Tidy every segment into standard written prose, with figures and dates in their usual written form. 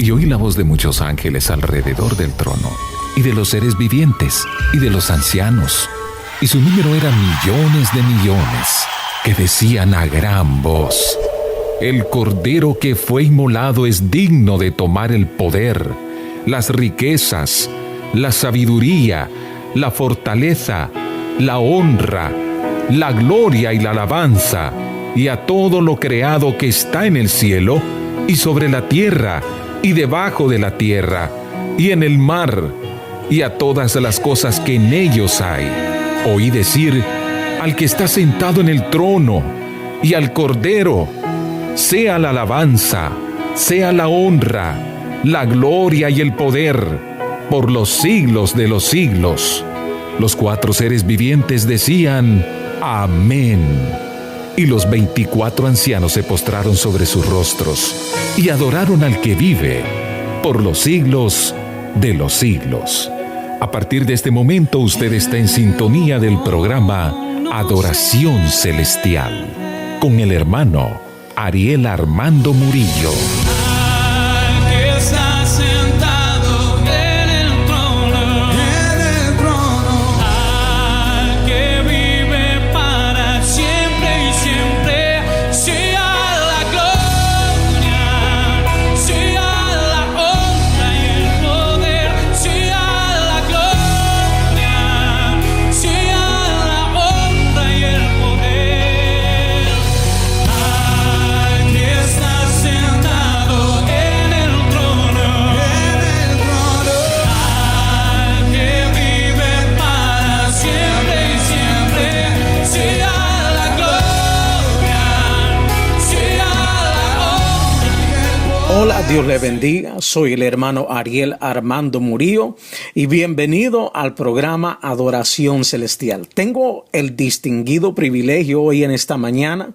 y oí la voz de muchos ángeles alrededor del trono, y de los seres vivientes, y de los ancianos, y su número era millones de millones, que decían a gran voz: el Cordero que fue inmolado es digno de tomar el poder, las riquezas, la sabiduría, la fortaleza, la honra, la gloria y la alabanza, y a todo lo creado que está en el cielo, y sobre la tierra, y debajo de la tierra, y en el mar, y a todas las cosas que en ellos hay. Oí decir al que está sentado en el trono, y al Cordero: sea la alabanza, sea la honra, la gloria y el poder, por los siglos de los siglos. Los 4 seres vivientes decían: amén. Y los 24 ancianos se postraron sobre sus rostros y adoraron al que vive por los siglos de los siglos. A partir de este momento usted está en sintonía del programa Adoración Celestial con el hermano Ariel Armando Murillo. Hola, Dios le bendiga. Soy el hermano Ariel Armando Murillo y bienvenido al programa Adoración Celestial. Tengo el distinguido privilegio hoy en esta mañana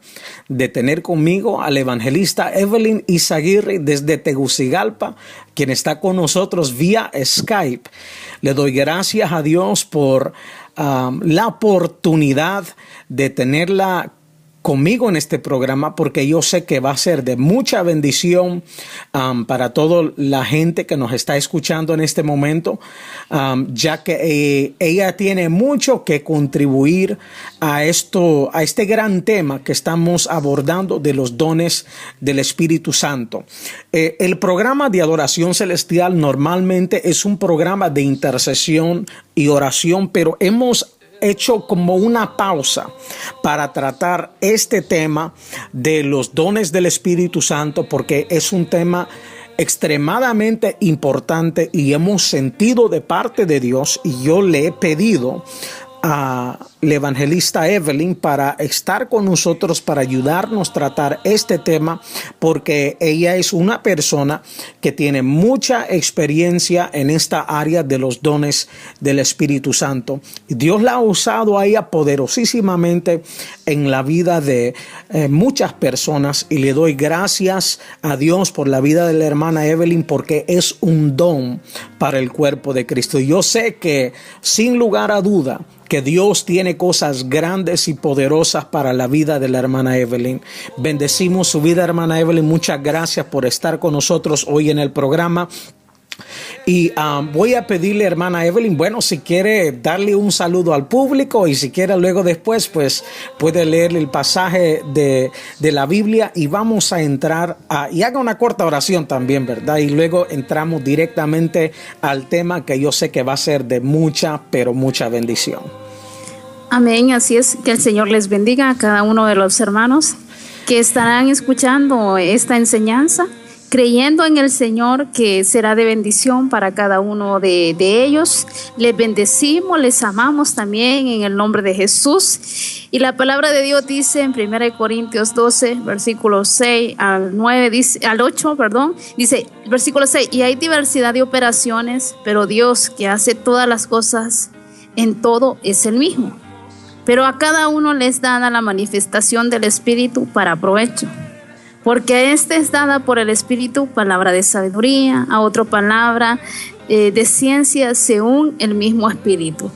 de tener conmigo al evangelista Evelyn Izaguirre desde Tegucigalpa, quien está con nosotros vía Skype. Le doy gracias a Dios por la oportunidad de tenerla conmigo en este programa, porque yo sé que va a ser de mucha bendición para toda la gente que nos está escuchando en este momento, ya que ella tiene mucho que contribuir a este gran tema que estamos abordando de los dones del Espíritu Santo. El programa de Adoración Celestial normalmente es un programa de intercesión y oración, pero hemos hecho como una pausa para tratar este tema de los dones del Espíritu Santo, porque es un tema extremadamente importante y hemos sentido de parte de Dios, y yo le he pedido a la evangelista Evelyn para estar con nosotros, para ayudarnos a tratar este tema, porque ella es una persona que tiene mucha experiencia en esta área de los dones del Espíritu Santo. Dios la ha usado a ella poderosísimamente en la vida de muchas personas, y le doy gracias a Dios por la vida de la hermana Evelyn, porque es un don para el cuerpo de Cristo. Yo sé que sin lugar a duda que Dios tiene cosas grandes y poderosas para la vida de la hermana Evelyn. Bendecimos su vida, hermana Evelyn. Muchas gracias por estar con nosotros hoy en el programa. Y voy a pedirle, hermana Evelyn, bueno, si quiere darle un saludo al público, y si quiere luego después, pues puede leer el pasaje de la Biblia, y vamos a entrar y haga una corta oración también, ¿verdad? Y luego entramos directamente al tema, que yo sé que va a ser de mucha, pero mucha bendición. Amén, así es. Que el Señor les bendiga a cada uno de los hermanos que estarán escuchando esta enseñanza, creyendo en el Señor que será de bendición para cada uno de ellos. Les bendecimos, les amamos también en el nombre de Jesús. Y la palabra de Dios dice en 1 Corintios 12, versículos 6 al 9, al 8, dice, versículo 6, y hay diversidad de operaciones, pero Dios, que hace todas las cosas en todo, es el mismo. Pero a cada uno les da la manifestación del Espíritu para provecho. Porque a este es dada por el Espíritu palabra de sabiduría, a otro palabra de ciencia según el mismo Espíritu,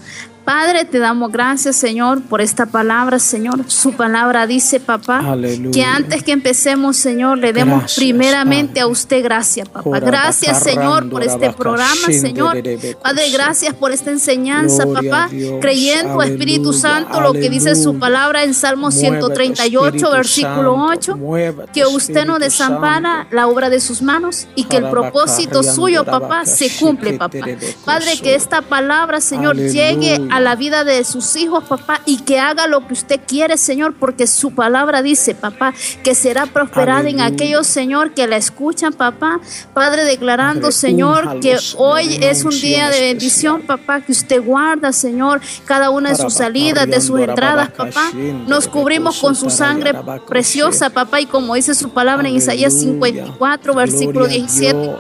Padre, te damos gracias, Señor, por esta palabra, Señor. Su palabra dice, papá, Aleluya. que antes que empecemos, Señor, le demos Gracias, primeramente Padre. a usted gracias, papá. Gracias, Señor, por este programa, Señor. Padre, gracias por esta enseñanza, Gloria papá, a Dios. creyendo, Espíritu Aleluya, Santo, lo que dice su aleluya. palabra en Salmo Muévete, 138, Espíritu versículo Santo, 8, muévete, que usted no Espíritu desampara Santo. la obra de sus manos y que el propósito suyo, papá, se cumple, papá. Padre, que esta palabra, Señor, llegue a la vida de sus hijos, papá, y que haga lo que usted quiere, Señor, porque su palabra dice, papá, que será prosperada en Aleluya. aquellos, Señor, que la escuchan, papá. Padre, declarando, Padre, Señor, únjalos que en hoy una es un día de unción bendición, especial. papá, que usted guarda, Señor, cada una de sus salidas, de sus entradas, papá. Nos cubrimos con su sangre preciosa, papá, y como dice su palabra en Isaías 54, versículo 17,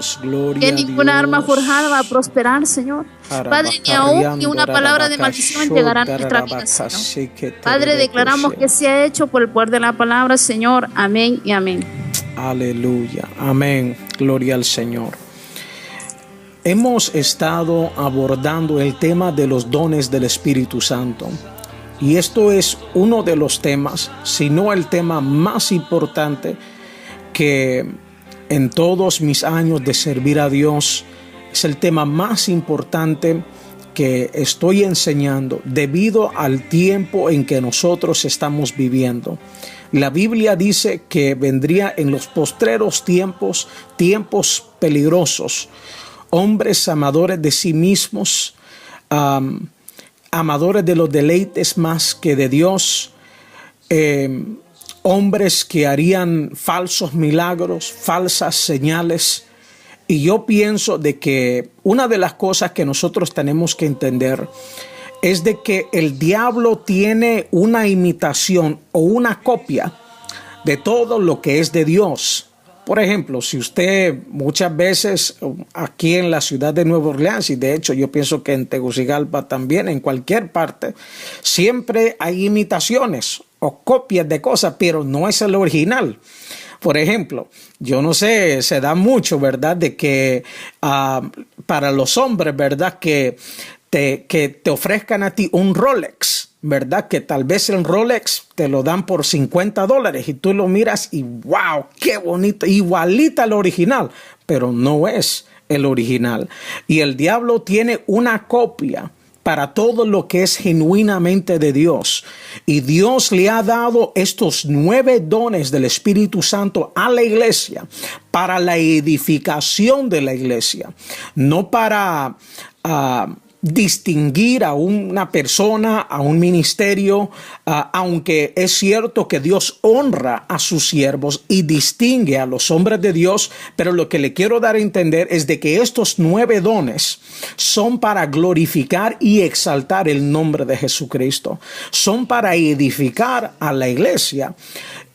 que ninguna arma forjada va a prosperar, Señor. Padre, ni aún ni una palabra de maldición llegará a nuestra vida, Señor. Padre, declaramos que se ha hecho por el poder de la palabra, Señor. Amén y amén. Aleluya, amén, gloria al Señor. Hemos estado abordando el tema de los dones del Espíritu Santo. Y esto es uno de los temas, si no el tema más importante que en todos mis años de servir a Dios, es el tema más importante que estoy enseñando debido al tiempo en que nosotros estamos viviendo. La Biblia dice que vendría en los postreros tiempos, tiempos peligrosos, hombres amadores de sí mismos, amadores de los deleites más que de Dios, hombres que harían falsos milagros, falsas señales. Y yo pienso de que una de las cosas que nosotros tenemos que entender es de que el diablo tiene una imitación o una copia de todo lo que es de Dios. Por ejemplo, si usted muchas veces aquí en la ciudad de Nueva Orleans, y de hecho yo pienso que en Tegucigalpa también, en cualquier parte, siempre hay imitaciones o copias de cosas, pero no es el original. Por ejemplo, yo no sé, se da mucho, ¿verdad? De que para los hombres, ¿verdad? Que te ofrezcan a ti un Rolex, ¿verdad? Que tal vez el Rolex te lo dan por $50 y tú lo miras y wow, qué bonito, igualita al original, pero no es el original. Y el diablo tiene una copia para todo lo que es genuinamente de Dios. Y Dios le ha dado estos 9 dones del Espíritu Santo a la iglesia para la edificación de la iglesia, no para distinguir a una persona, a un ministerio, aunque es cierto que Dios honra a sus siervos y distingue a los hombres de Dios, pero lo que le quiero dar a entender es de que estos 9 dones son para glorificar y exaltar el nombre de Jesucristo, son para edificar a la iglesia.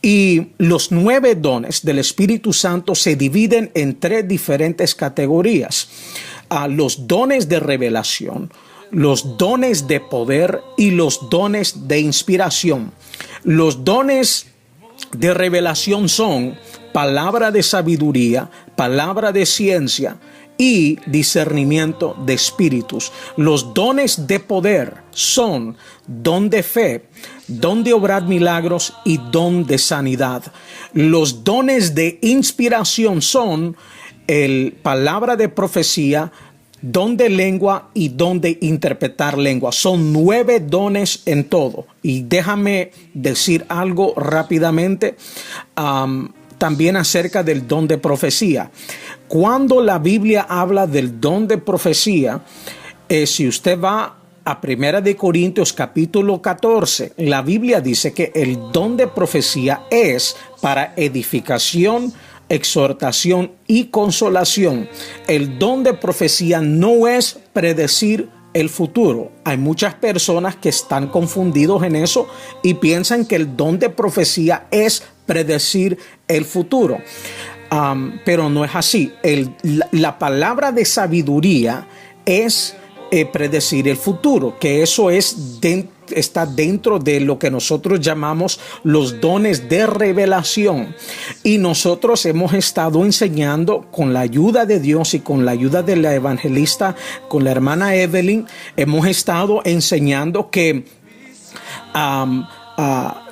Y los 9 dones del Espíritu Santo se dividen en 3 diferentes categorías. Los dones de revelación, los dones de poder y los dones de inspiración. Los dones de revelación son palabra de sabiduría, palabra de ciencia y discernimiento de espíritus. Los dones de poder son don de fe, don de obrar milagros y don de sanidad. Los dones de inspiración son palabra de profecía, don de lengua y don de interpretar lengua. Son 9 dones en todo. Y déjame decir algo rápidamente también acerca del don de profecía. Cuando la Biblia habla del don de profecía, si usted va a 1 de Corintios capítulo 14, la Biblia dice que el don de profecía es para edificación, exhortación y consolación. El don de profecía no es predecir el futuro. Hay muchas personas que están confundidos en eso y piensan que el don de profecía es predecir el futuro. Pero no es así. La palabra de sabiduría es predecir el futuro, que eso está dentro de lo que nosotros llamamos los dones de revelación. Y nosotros hemos estado enseñando con la ayuda de Dios y con la ayuda de la evangelista, con la hermana Evelyn, hemos estado enseñando que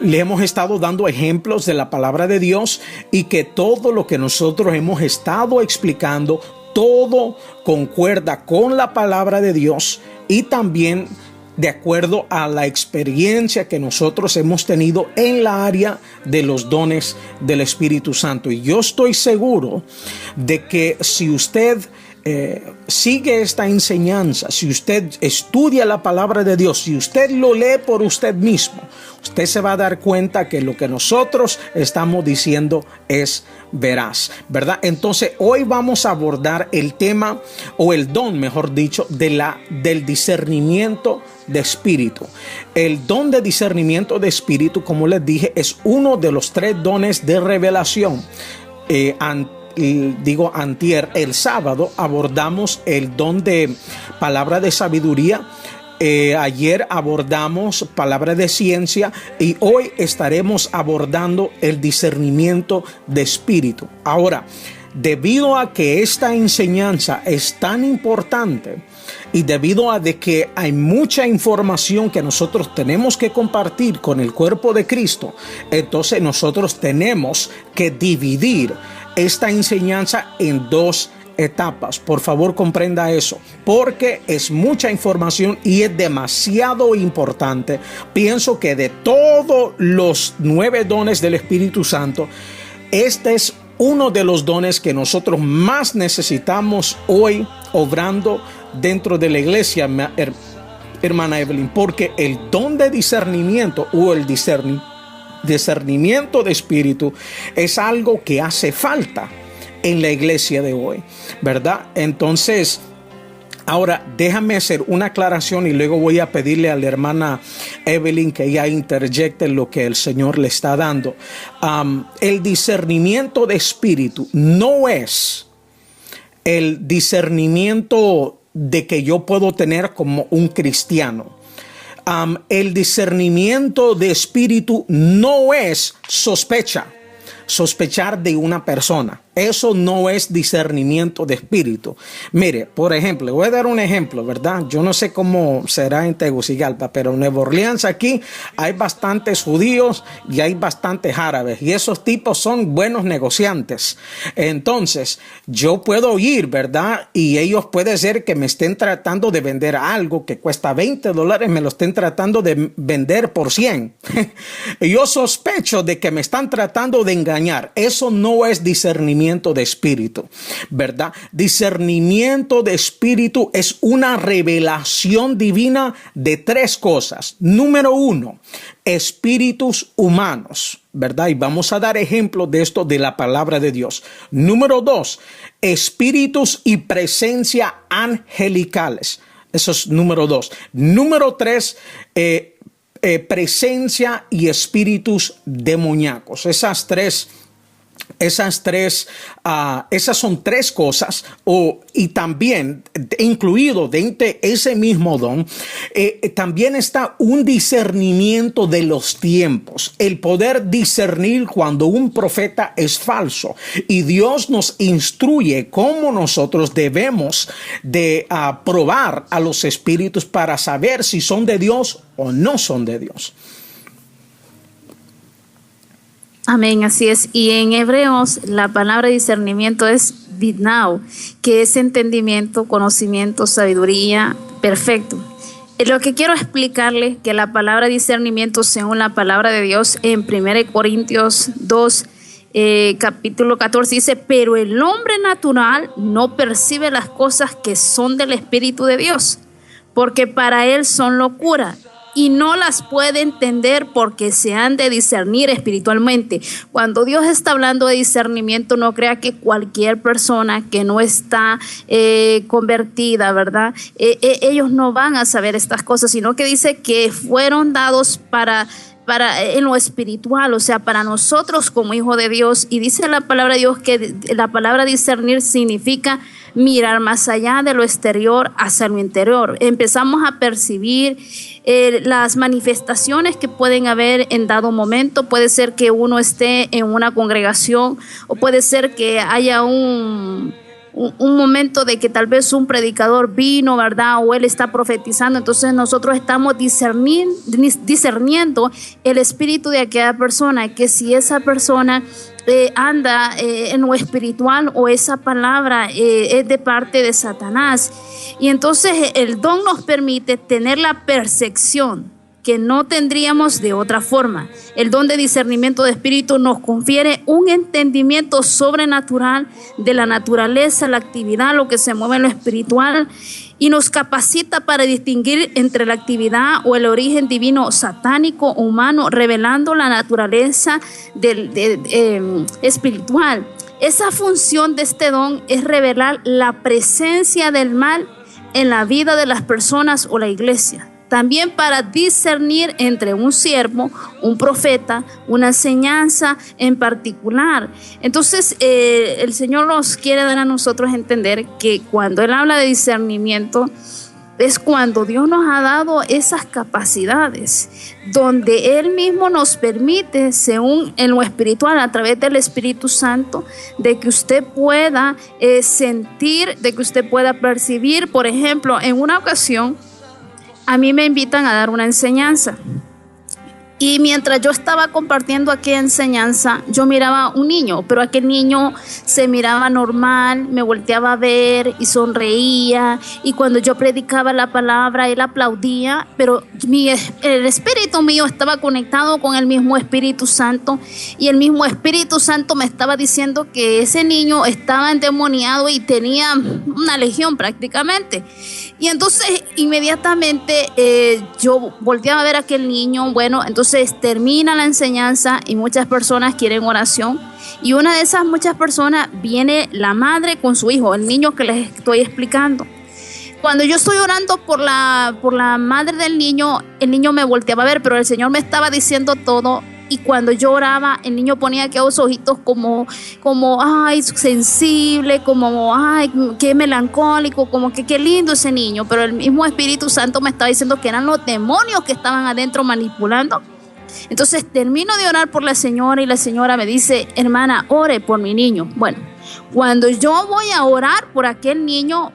le hemos estado dando ejemplos de la palabra de Dios, y que todo lo que nosotros hemos estado explicando, todo concuerda con la palabra de Dios, y también de acuerdo a la experiencia que nosotros hemos tenido en la área de los dones del Espíritu Santo. Y yo estoy seguro de que si usted sigue esta enseñanza, si usted estudia la palabra de Dios, si usted lo lee por usted mismo, usted se va a dar cuenta que lo que nosotros estamos diciendo es veraz, ¿verdad? Entonces hoy vamos a abordar el tema, o el don, mejor dicho, del discernimiento de espíritu. El don de discernimiento de espíritu, como les dije, es uno de los 3 dones de revelación. Antier, el sábado, abordamos el don de palabra de sabiduría. Ayer abordamos palabra de ciencia, y hoy estaremos abordando el discernimiento de espíritu. Ahora, debido a que esta enseñanza es tan importante, y debido a de que hay mucha información que nosotros tenemos que compartir con el cuerpo de Cristo, entonces nosotros tenemos que dividir esta enseñanza en 2 etapas. Por favor, comprenda eso, porque es mucha información y es demasiado importante. Pienso que de todos los 9 dones del Espíritu Santo, este es uno de los dones que nosotros más necesitamos hoy obrando dentro de la iglesia, hermana Evelyn, porque el don de discernimiento o el discernimiento de espíritu es algo que hace falta en la iglesia de hoy, ¿verdad? Entonces, ahora déjame hacer una aclaración y luego voy a pedirle a la hermana Evelyn que ella interjecte lo que el Señor le está dando. El discernimiento de espíritu no es el discernimiento de que yo puedo tener como un cristiano. El discernimiento de espíritu no es sospechar de una persona. Eso no es discernimiento de espíritu. Mire, por ejemplo, voy a dar un ejemplo, ¿verdad? Yo no sé cómo será en Tegucigalpa, pero en Nueva Orleans aquí hay bastantes judíos y hay bastantes árabes, y esos tipos son buenos negociantes. Entonces, yo puedo ir, ¿verdad? Y ellos puede ser que me estén tratando de vender algo que cuesta $20, me lo estén tratando de vender por 100. Yo sospecho de que me están tratando de engañar. Eso no es discernimiento de espíritu, ¿verdad? Discernimiento de espíritu es una revelación divina de 3 cosas. Número 1, espíritus humanos, ¿verdad? Y vamos a dar ejemplos de esto de la palabra de Dios. Número 2, espíritus y presencia angelicales. Eso es número 2. Número 3, presencia y espíritus demoníacos. Esas son 3 cosas, y también incluido dentro de ese mismo don, también está un discernimiento de los tiempos, el poder discernir cuando un profeta es falso, y Dios nos instruye cómo nosotros debemos de probar a los espíritus para saber si son de Dios o no son de Dios. Amén, así es. Y en Hebreos la palabra discernimiento es vidnao, que es entendimiento, conocimiento, sabiduría, perfecto. Lo que quiero explicarle que la palabra discernimiento, según la palabra de Dios, en 1 Corintios 2, capítulo 14, dice: pero el hombre natural no percibe las cosas que son del Espíritu de Dios, porque para él son locura, y no las puede entender porque se han de discernir espiritualmente. Cuando Dios está hablando de discernimiento, no crea que cualquier persona que no está convertida, ¿verdad? Ellos no van a saber estas cosas, sino que dice que fueron dados para en lo espiritual, o sea, para nosotros como hijos de Dios. Y dice la palabra de Dios que la palabra discernir significa mirar más allá de lo exterior hacia lo interior. Empezamos a percibir las manifestaciones que pueden haber en dado momento. Puede ser que uno esté en una congregación, o puede ser que haya un momento de que tal vez un predicador vino, ¿verdad? O él está profetizando. Entonces nosotros estamos discerniendo el espíritu de aquella persona, que si esa persona anda en lo espiritual, o esa palabra es de parte de Satanás. Y entonces el don nos permite tener la percepción que no tendríamos de otra forma. El don de discernimiento de espíritu nos confiere un entendimiento sobrenatural de la naturaleza, la actividad, lo que se mueve en lo espiritual, y nos capacita para distinguir entre la actividad o el origen divino, satánico o humano, revelando la naturaleza espiritual. Esa función de este don es revelar la presencia del mal en la vida de las personas o la iglesia. También para discernir entre un siervo, un profeta, una enseñanza en particular. Entonces, el Señor nos quiere dar a nosotros entender que cuando Él habla de discernimiento, es cuando Dios nos ha dado esas capacidades, donde Él mismo nos permite, según en lo espiritual, a través del Espíritu Santo, de que usted pueda sentir, de que usted pueda percibir. Por ejemplo, en una ocasión, a mí me invitan a dar una enseñanza. Y mientras yo estaba compartiendo aquella enseñanza, yo miraba un niño, pero aquel niño se miraba normal, me volteaba a ver y sonreía. Y cuando yo predicaba la palabra, él aplaudía, pero el espíritu mío estaba conectado con el mismo Espíritu Santo. Y el mismo Espíritu Santo me estaba diciendo que ese niño estaba endemoniado y tenía una legión prácticamente. Y entonces inmediatamente yo volteaba a ver a aquel niño. Bueno, entonces termina la enseñanza y muchas personas quieren oración. Y una de esas muchas personas viene la madre con su hijo, el niño que les estoy explicando. Cuando yo estoy orando por la madre del niño, el niño me volteaba a ver, pero el Señor me estaba diciendo todo. Y cuando yo oraba, el niño ponía aquellos ojitos como ay, sensible, como ay, qué melancólico, como que qué lindo ese niño. Pero el mismo Espíritu Santo me estaba diciendo que eran los demonios que estaban adentro manipulando. Entonces termino de orar por la señora y la señora me dice: hermana, ore por mi niño. Bueno, cuando yo voy a orar por aquel niño,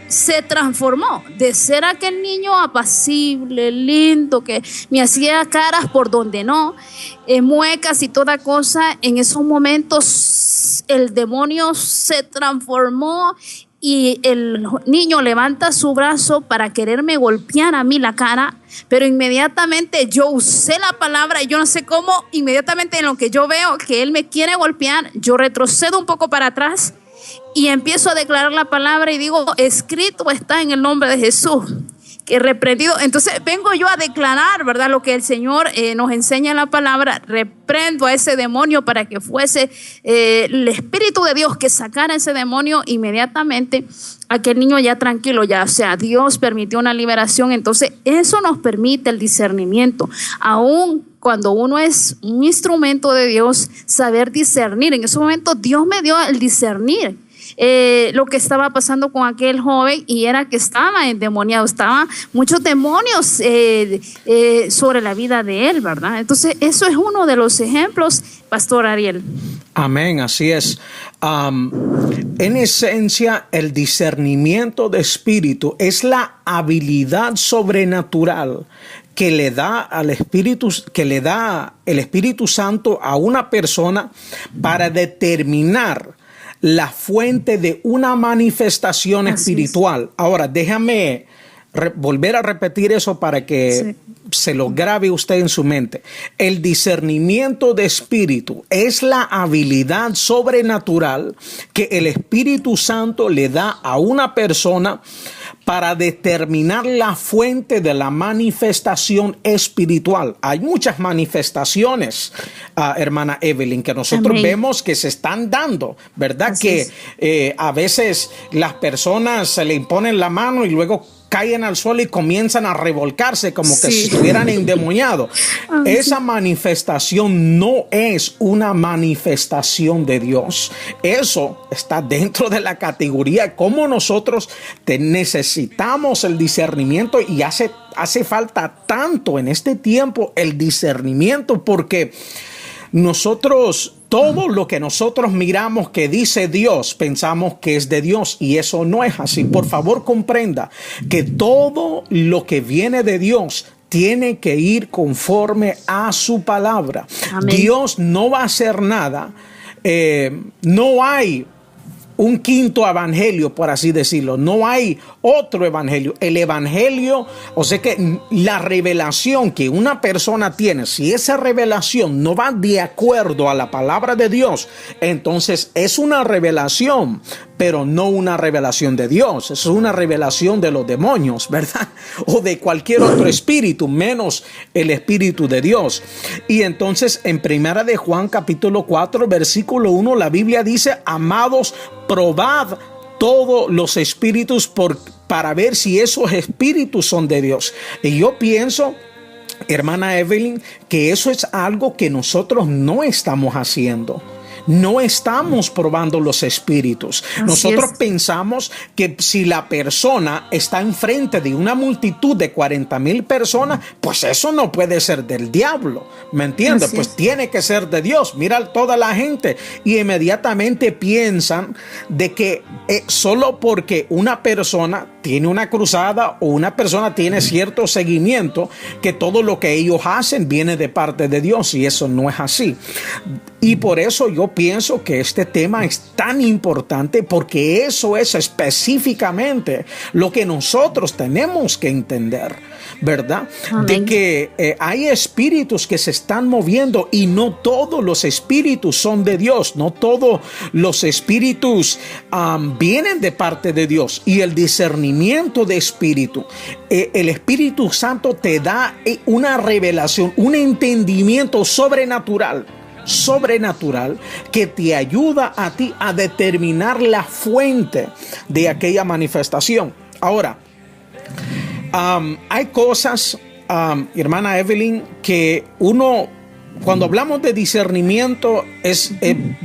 se transformó de ser aquel niño apacible, lindo, que me hacía caras por donde no, muecas y toda cosa. En esos momentos el demonio se transformó y el niño levanta su brazo para quererme golpear a mí la cara, pero inmediatamente yo usé la palabra y yo no sé cómo, inmediatamente en lo que yo veo que él me quiere golpear, yo retrocedo un poco para atrás y empiezo a declarar la palabra y digo: escrito está en el nombre de Jesús, que reprendido. Entonces vengo yo a declarar, ¿verdad?, lo que el Señor nos enseña en la palabra. Reprendo a ese demonio para que fuese el Espíritu de Dios que sacara ese demonio. Inmediatamente aquel niño ya tranquilo, ya, o sea, Dios permitió una liberación. Entonces eso nos permite el discernimiento, aún cuando uno es un instrumento de Dios, saber discernir. En ese momento Dios me dio el discernir lo que estaba pasando con aquel joven, y era que estaba endemoniado, estaban muchos demonios sobre la vida de él, ¿verdad? Entonces eso es uno de los ejemplos, Pastor Ariel. Amén, así es. En esencia, el discernimiento de espíritu es la habilidad sobrenatural que le da al Espíritu, que le da el Espíritu Santo a una persona para determinar la fuente de una manifestación espiritual. Ahora, déjame volver a repetir eso para que se lo grabe usted en su mente. El discernimiento de espíritu es la habilidad sobrenatural que el Espíritu Santo le da a una persona para determinar la fuente de la manifestación espiritual. Hay muchas manifestaciones, hermana Evelyn, que nosotros vemos que se están dando, ¿verdad? Así que a veces las personas se le imponen la mano y luego caen al suelo y comienzan a revolcarse como que Sí. si estuvieran endemoniados. Ay, Esa manifestación no es una manifestación de Dios. Eso está dentro de la categoría de cómo nosotros necesitamos el discernimiento, y hace falta tanto en este tiempo el discernimiento, porque nosotros, todo lo que nosotros miramos que dice Dios, pensamos que es de Dios, y eso no es así. Por favor, comprenda que todo lo que viene de Dios tiene que ir conforme a su palabra. Amén. Dios no va a hacer nada. No hay un quinto evangelio, por así decirlo. No hay otro evangelio. El evangelio, o sea que la revelación que una persona tiene, si esa revelación no va de acuerdo a la palabra de Dios, entonces es una revelación, pero no una revelación de Dios. Es una revelación de los demonios, ¿verdad? O de cualquier otro espíritu, menos el espíritu de Dios. Y entonces en Primera de Juan capítulo 4 versículo 1, la Biblia dice: amados, probad todos los espíritus para ver si esos espíritus son de Dios. Y yo pienso, hermana Evelyn, que eso es algo que nosotros no estamos haciendo. No estamos probando los espíritus. Nosotros pensamos que si la persona está enfrente de una multitud de 40,000 personas, pues eso no puede ser del diablo. ¿Me entiendes? Pues tiene que ser de Dios. Mira toda la gente, y inmediatamente piensan de que solo porque una persona tiene una cruzada o una persona tiene cierto seguimiento, que todo lo que ellos hacen viene de parte de Dios, y eso no es así. Y por eso yo pienso que este tema es tan importante, porque eso es específicamente lo que nosotros tenemos que entender, ¿verdad? Amén. De que hay espíritus que se están moviendo, y no todos los espíritus son de Dios. No todos los espíritus vienen de parte de Dios. Y el discernimiento de espíritu, el Espíritu Santo te da una revelación, un entendimiento sobrenatural que te ayuda a ti a determinar la fuente de aquella manifestación. Ahora, hay cosas, hermana Evelyn, que cuando hablamos de discernimiento, es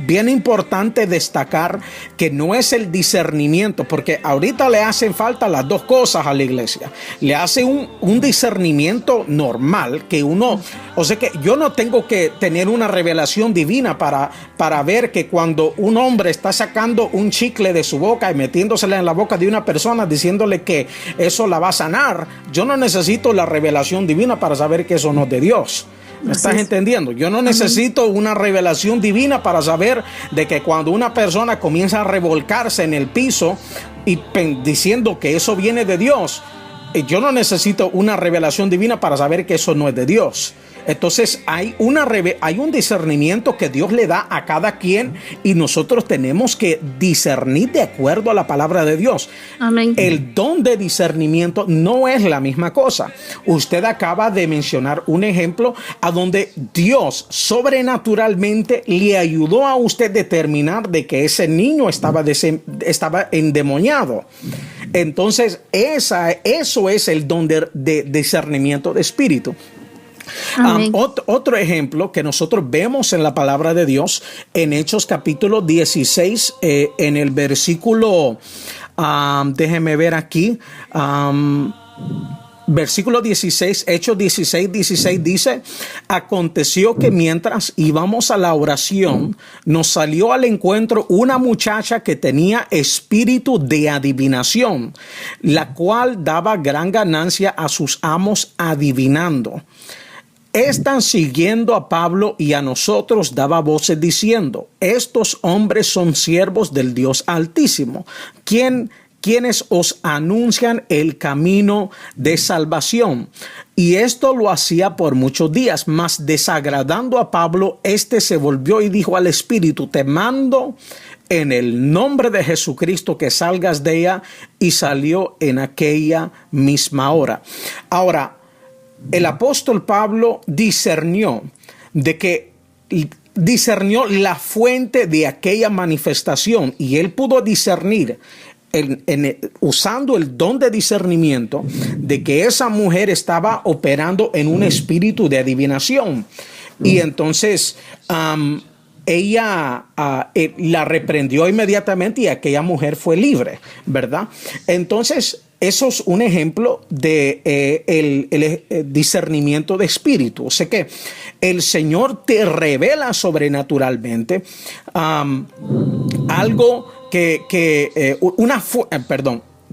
bien importante destacar que no es el discernimiento, porque ahorita le hacen falta las dos cosas a la iglesia. Le hace un discernimiento normal, que o sea que yo no tengo que tener una revelación divina para ver que cuando un hombre está sacando un chicle de su boca y metiéndosela en la boca de una persona, diciéndole que eso la va a sanar, yo no necesito la revelación divina para saber que eso no es de Dios. ¿Me estás entendiendo? Yo no necesito una revelación divina para saber de que cuando una persona comienza a revolcarse en el piso y diciendo que eso viene de Dios, yo no necesito una revelación divina para saber que eso no es de Dios. Entonces hay un discernimiento que Dios le da a cada quien, y nosotros tenemos que discernir de acuerdo a la palabra de Dios. Amén. El don de discernimiento no es la misma cosa. Usted acaba de mencionar un ejemplo a donde Dios sobrenaturalmente le ayudó a usted determinar de que ese niño estaba endemoniado. Entonces eso es el don de discernimiento de espíritu. Otro ejemplo que nosotros vemos en la palabra de Dios en Hechos capítulo 16, en el versículo, déjeme ver aquí, versículo 16, Hechos 16 dice: aconteció que mientras íbamos a la oración, nos salió al encuentro una muchacha que tenía espíritu de adivinación, la cual daba gran ganancia a sus amos adivinando. Están siguiendo a Pablo y a nosotros daba voces diciendo: estos hombres son siervos del Dios Altísimo, quienes os anuncian el camino de salvación. Y esto lo hacía por muchos días, mas desagradando a Pablo, se volvió y dijo al espíritu: te mando en el nombre de Jesucristo que salgas de ella, y salió en aquella misma hora. Ahora, el apóstol Pablo discernió la fuente de aquella manifestación, y él pudo discernir usando el don de discernimiento de que esa mujer estaba operando en un espíritu de adivinación. Y entonces ella la reprendió inmediatamente y aquella mujer fue libre, ¿verdad? Entonces, eso es un ejemplo de el discernimiento de espíritu. O sea que el Señor te revela sobrenaturalmente algo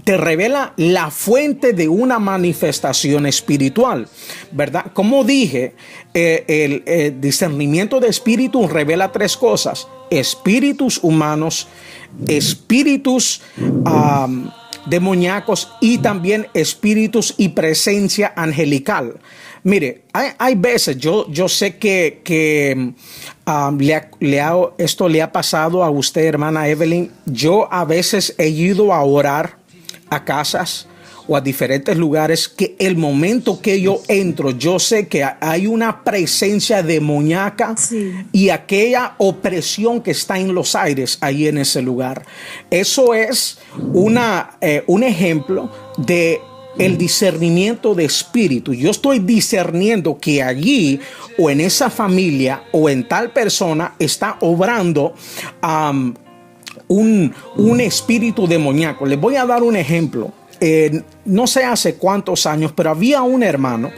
te revela la fuente de una manifestación espiritual, ¿verdad? Como dije, el discernimiento de espíritu revela tres cosas: espíritus humanos, espíritus demoníacos y también espíritus y presencia angelical. Mire, hay veces, yo sé que esto le ha pasado a usted, hermana Evelyn. Yo a veces he ido a orar a casas o a diferentes lugares que el momento que yo entro, yo sé que hay una presencia demoníaca, sí, y aquella opresión que está en los aires ahí en ese lugar. Eso es un ejemplo de el discernimiento de espíritu. Yo estoy discerniendo que allí o en esa familia o en tal persona está obrando un espíritu demoníaco. Les voy a dar un ejemplo. No sé hace cuántos años, pero había un hermano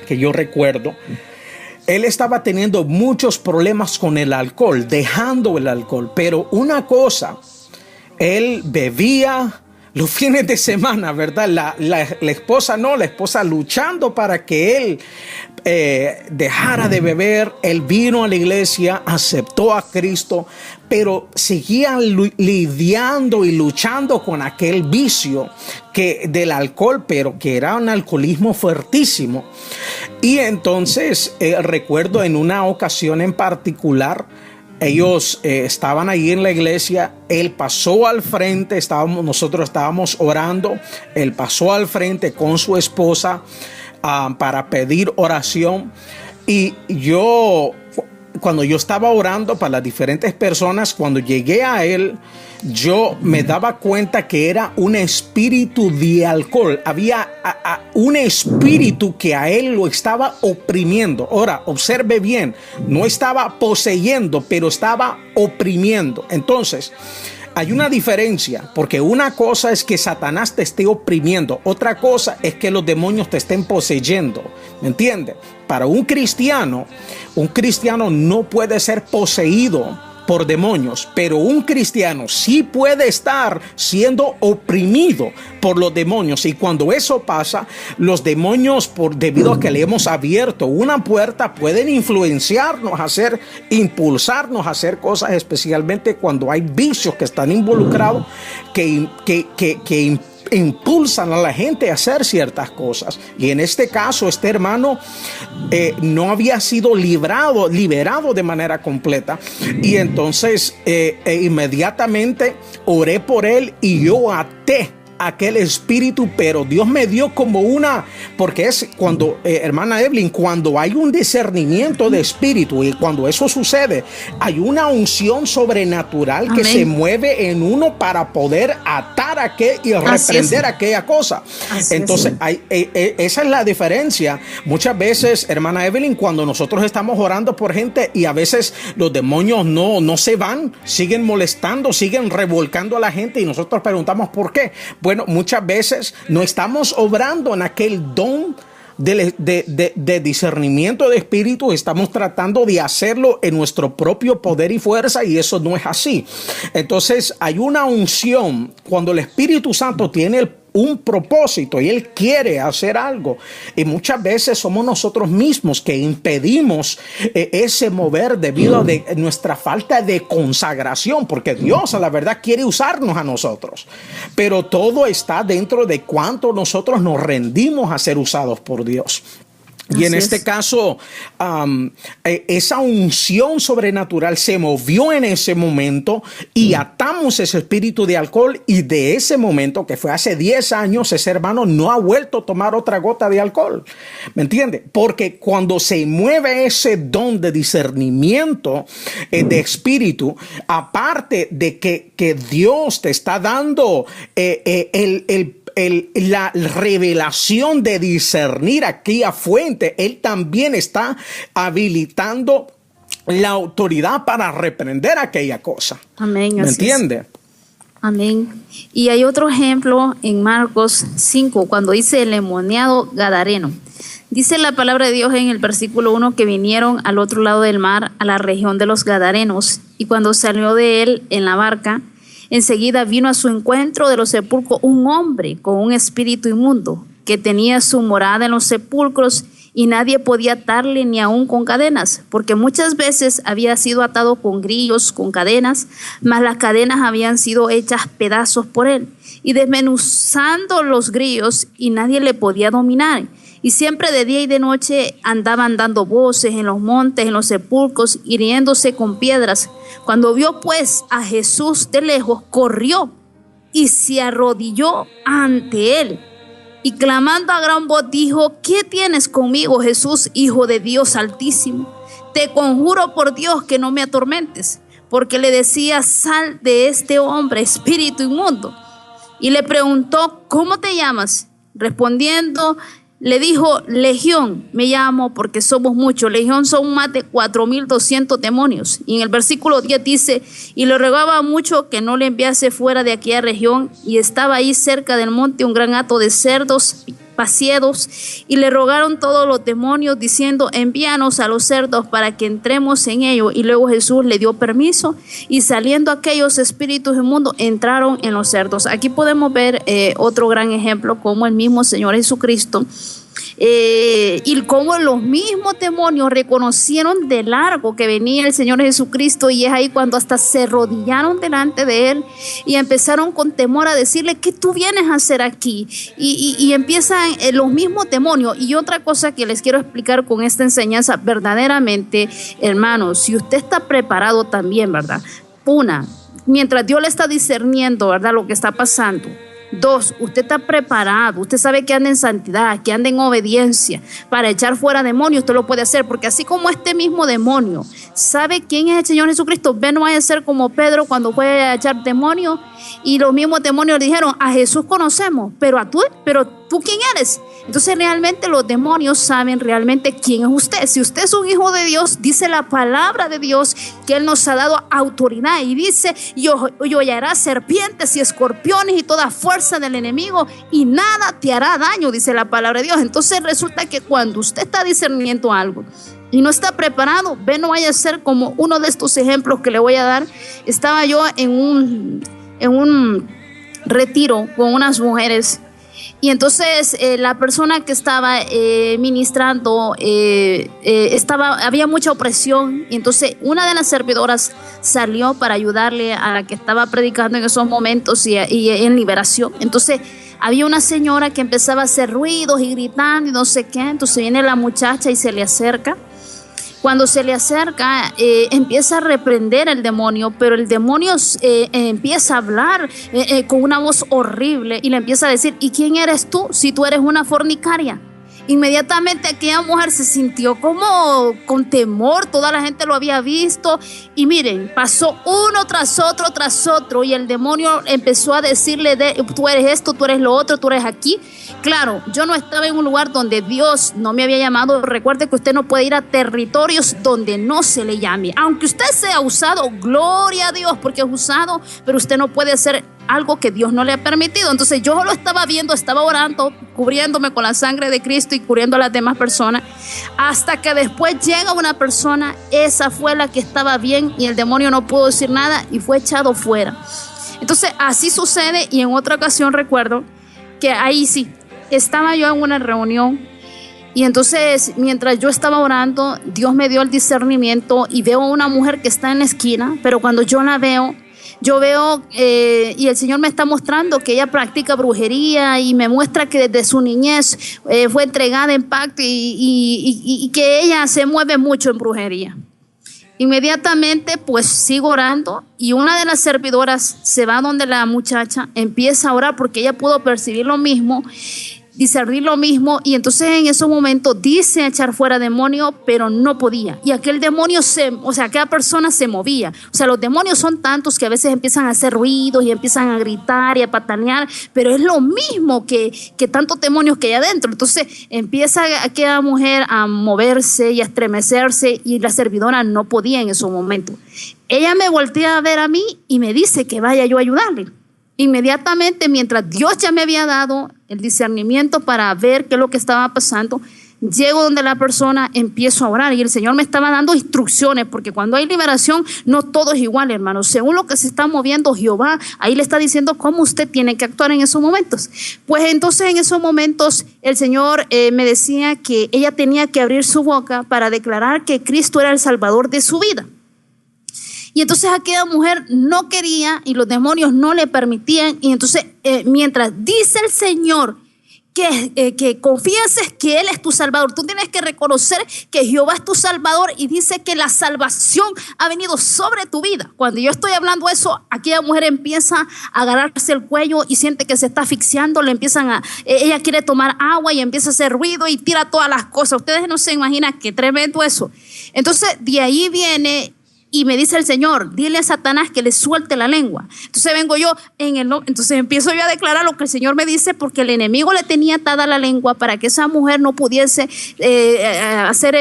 que yo recuerdo. Él estaba teniendo muchos problemas con el alcohol, dejando el alcohol. Pero una cosa, él bebía los fines de semana, ¿verdad? La esposa luchando para que él dejara de beber. Él vino a la iglesia, aceptó a Cristo, pero seguía lidiando y luchando con aquel vicio del alcohol, pero que era un alcoholismo fuertísimo. Y entonces recuerdo en una ocasión en particular, ellos estaban ahí en la iglesia. Él pasó al frente, nosotros estábamos orando. Él pasó al frente con su esposa para pedir oración. Y cuando yo estaba orando para las diferentes personas, cuando llegué a él, yo me daba cuenta que era un espíritu de alcohol. Había un espíritu que a él lo estaba oprimiendo. Ahora, observe bien, no estaba poseyendo, pero estaba oprimiendo. Entonces, hay una diferencia, porque una cosa es que Satanás te esté oprimiendo, otra cosa es que los demonios te estén poseyendo. ¿Me entiende? Para un cristiano no puede ser poseído por demonios, pero un cristiano sí puede estar siendo oprimido por los demonios. Y cuando eso pasa, los demonios, debido a que le hemos abierto una puerta, pueden influenciarnos impulsarnos a hacer cosas, especialmente cuando hay vicios que están involucrados, que impulsan a la gente a hacer ciertas cosas. Y en este caso, este hermano no había sido liberado de manera completa. Y entonces inmediatamente oré por él y yo até aquel espíritu, pero Dios me dio como porque es cuando, hermana Evelyn, cuando hay un discernimiento de espíritu y cuando eso sucede, hay una unción sobrenatural. Amén. Que se mueve en uno para poder atar y reprender aquella cosa. Entonces, esa es la diferencia. Muchas veces, hermana Evelyn, cuando nosotros estamos orando por gente y a veces los demonios no se van, siguen molestando, siguen revolcando a la gente y nosotros preguntamos ¿por qué? Bueno, muchas veces no estamos obrando en aquel don de discernimiento de espíritu. Estamos tratando de hacerlo en nuestro propio poder y fuerza, y eso no es así. Entonces hay una unción cuando el Espíritu Santo tiene un propósito y Él quiere hacer algo, y muchas veces somos nosotros mismos que impedimos ese mover debido a nuestra falta de consagración, porque Dios a la verdad quiere usarnos a nosotros, pero todo está dentro de cuánto nosotros nos rendimos a ser usados por Dios. Y en Así este es. caso, esa unción sobrenatural se movió en ese momento y atamos ese espíritu de alcohol, y de ese momento, que fue hace 10 años, ese hermano no ha vuelto a tomar otra gota de alcohol. ¿Me entiende? Porque cuando se mueve ese don de discernimiento de espíritu, aparte de que Dios te está dando la revelación de discernir aquella fuente, Él también está habilitando la autoridad para reprender aquella cosa. Amén. ¿Me así es. entiende? Amén. Y hay otro ejemplo en Marcos 5, cuando dice el endemoniado gadareno. Dice la palabra de Dios en el versículo 1 que vinieron al otro lado del mar, a la región de los Gadarenos, y cuando salió de él en la barca, enseguida vino a su encuentro de los sepulcros un hombre con un espíritu inmundo, que tenía su morada en los sepulcros, y nadie podía atarle ni aun con cadenas, porque muchas veces había sido atado con grillos, con cadenas, mas las cadenas habían sido hechas pedazos por él, y desmenuzando los grillos, y nadie le podía dominar. Y siempre de día y de noche andaban dando voces en los montes, en los sepulcros, hiriéndose con piedras. Cuando vio pues a Jesús de lejos, corrió y se arrodilló ante él. Y clamando a gran voz dijo: ¿qué tienes conmigo, Jesús, Hijo de Dios Altísimo? Te conjuro por Dios que no me atormentes. Porque le decía: sal de este hombre, espíritu inmundo. Y le preguntó: ¿cómo te llamas? Respondiendo, le dijo: Legión me llamo, porque somos muchos. Legión son más de 4,200 demonios. Y en el versículo 10 dice: y le rogaba mucho que no le enviase fuera de aquella región. Y estaba ahí cerca del monte un gran hato de cerdos pasiedos, y le rogaron todos los demonios diciendo: envíanos a los cerdos para que entremos en ellos. Y luego Jesús le dio permiso, y saliendo aquellos espíritus inmundos entraron en los cerdos. Aquí podemos ver otro gran ejemplo, como el mismo Señor Jesucristo y como los mismos demonios reconocieron de largo que venía el Señor Jesucristo, y es ahí cuando hasta se arrodillaron delante de él y empezaron con temor a decirle: ¿qué tú vienes a hacer aquí? Y empiezan los mismos demonios. Y otra cosa que les quiero explicar con esta enseñanza, verdaderamente, hermanos, si usted está preparado también, ¿verdad? Mientras Dios le está discerniendo, ¿verdad?, lo que está pasando. 2, usted está preparado, usted sabe que anda en santidad, que anda en obediencia para echar fuera demonios. Usted lo puede hacer, porque así como este mismo demonio sabe quién es el Señor Jesucristo, no vaya a ser como Pedro cuando fue a echar demonios, y los mismos demonios le dijeron: a Jesús conocemos, pero tú ¿quién eres? Entonces realmente los demonios saben realmente quién es usted. Si usted es un hijo de Dios, dice la palabra de Dios que Él nos ha dado autoridad, y dice: y hollarás serpientes y escorpiones y toda fuerza del enemigo, y nada te hará daño, dice la palabra de Dios. Entonces resulta que cuando usted está discerniendo algo y no está preparado, no vaya a ser como uno de estos ejemplos que le voy a dar. Estaba yo en un retiro con unas mujeres, y entonces la persona que estaba ministrando había mucha opresión, y entonces una de las servidoras salió para ayudarle a la que estaba predicando en esos momentos y en liberación. Entonces había una señora que empezaba a hacer ruidos y gritando y no sé qué. Entonces viene la muchacha y se le acerca. Cuando se le acerca, empieza a reprender el demonio, pero el demonio empieza a hablar con una voz horrible, y le empieza a decir: ¿y quién eres tú si tú eres una fornicaria? Inmediatamente aquella mujer se sintió como con temor. Toda la gente lo había visto, y miren, pasó uno tras otro, y el demonio empezó a decirle: tú eres esto, tú eres lo otro, tú eres aquí. Claro, yo no estaba en un lugar donde Dios no me había llamado. Recuerde que usted no puede ir a territorios donde no se le llame. Aunque usted sea usado, gloria a Dios porque es usado, pero usted no puede hacer algo que Dios no le ha permitido. Entonces yo lo estaba viendo, estaba orando, cubriéndome con la sangre de Cristo y cubriendo a las demás personas, hasta que después llega una persona. Esa fue la que estaba bien, y el demonio no pudo decir nada y fue echado fuera. Entonces así sucede. Y en otra ocasión recuerdo que ahí sí estaba yo en una reunión, y entonces mientras yo estaba orando, Dios me dio el discernimiento y veo a una mujer que está en la esquina, pero cuando yo la veo, yo veo y el Señor me está mostrando que ella practica brujería y me muestra que desde su niñez fue entregada en pacto y que ella se mueve mucho en brujería. Inmediatamente pues sigo orando y una de las servidoras se va donde la muchacha, empieza a orar porque ella pudo percibir lo mismo, discernir lo mismo, y entonces en ese momento dice echar fuera demonio, pero no podía, y aquel demonio aquella persona se movía. O sea, los demonios son tantos que a veces empiezan a hacer ruidos y empiezan a gritar y a patanear, pero es lo mismo que tantos demonios que hay adentro. Entonces empieza aquella mujer a moverse y a estremecerse, y la servidora no podía en ese momento. Ella me voltea a ver a mí y me dice que vaya yo a ayudarle. Inmediatamente, mientras Dios ya me había dado el discernimiento para ver qué es lo que estaba pasando, llego donde la persona, empiezo a orar y el Señor me estaba dando instrucciones, porque cuando hay liberación no todo es igual, hermano. Según lo que se está moviendo Jehová, ahí le está diciendo cómo usted tiene que actuar en esos momentos. Pues entonces en esos momentos el Señor me decía que ella tenía que abrir su boca para declarar que Cristo era el Salvador de su vida. Y entonces aquella mujer no quería y los demonios no le permitían. Y entonces mientras dice el Señor que confieses que Él es tu Salvador, tú tienes que reconocer que Jehová es tu Salvador, y dice que la salvación ha venido sobre tu vida. Cuando yo estoy hablando eso, aquella mujer empieza a agarrarse el cuello y siente que se está asfixiando, ella quiere tomar agua y empieza a hacer ruido y tira todas las cosas. Ustedes no se imaginan qué tremendo eso. Entonces de ahí viene y me dice el Señor, dile a Satanás que le suelte la lengua. Entonces vengo yo, entonces empiezo yo a declarar lo que el Señor me dice, porque el enemigo le tenía atada la lengua para que esa mujer no pudiese hacer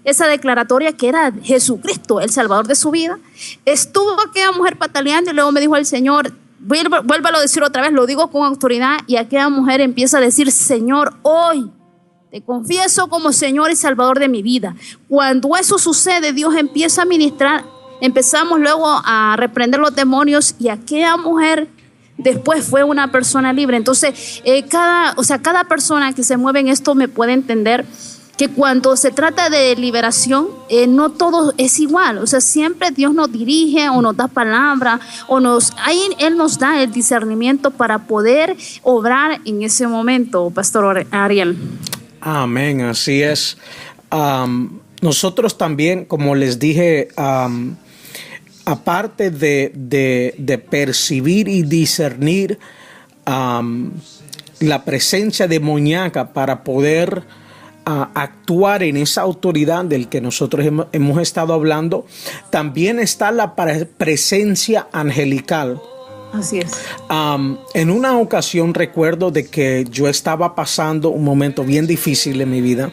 esa declaratoria que era Jesucristo, el Salvador de su vida. Estuvo aquella mujer pataleando y luego me dijo el Señor, vuélvalo a decir otra vez, lo digo con autoridad, y aquella mujer empieza a decir, Señor, hoy te confieso como Señor y Salvador de mi vida. Cuando eso sucede, Dios empieza a ministrar. Empezamos luego a reprender los demonios y aquella mujer después fue una persona libre. Entonces, cada persona que se mueve en esto me puede entender que cuando se trata de liberación, no todo es igual. O sea, siempre Dios nos dirige o nos da palabra ahí Él nos da el discernimiento para poder obrar en ese momento, Pastor Ariel. Amén, así es. Nosotros también, como les dije, aparte de percibir y discernir la presencia demoníaca para poder actuar en esa autoridad del que nosotros hemos estado hablando, también está la presencia angelical. Así es. En una ocasión recuerdo de que yo estaba pasando un momento bien difícil en mi vida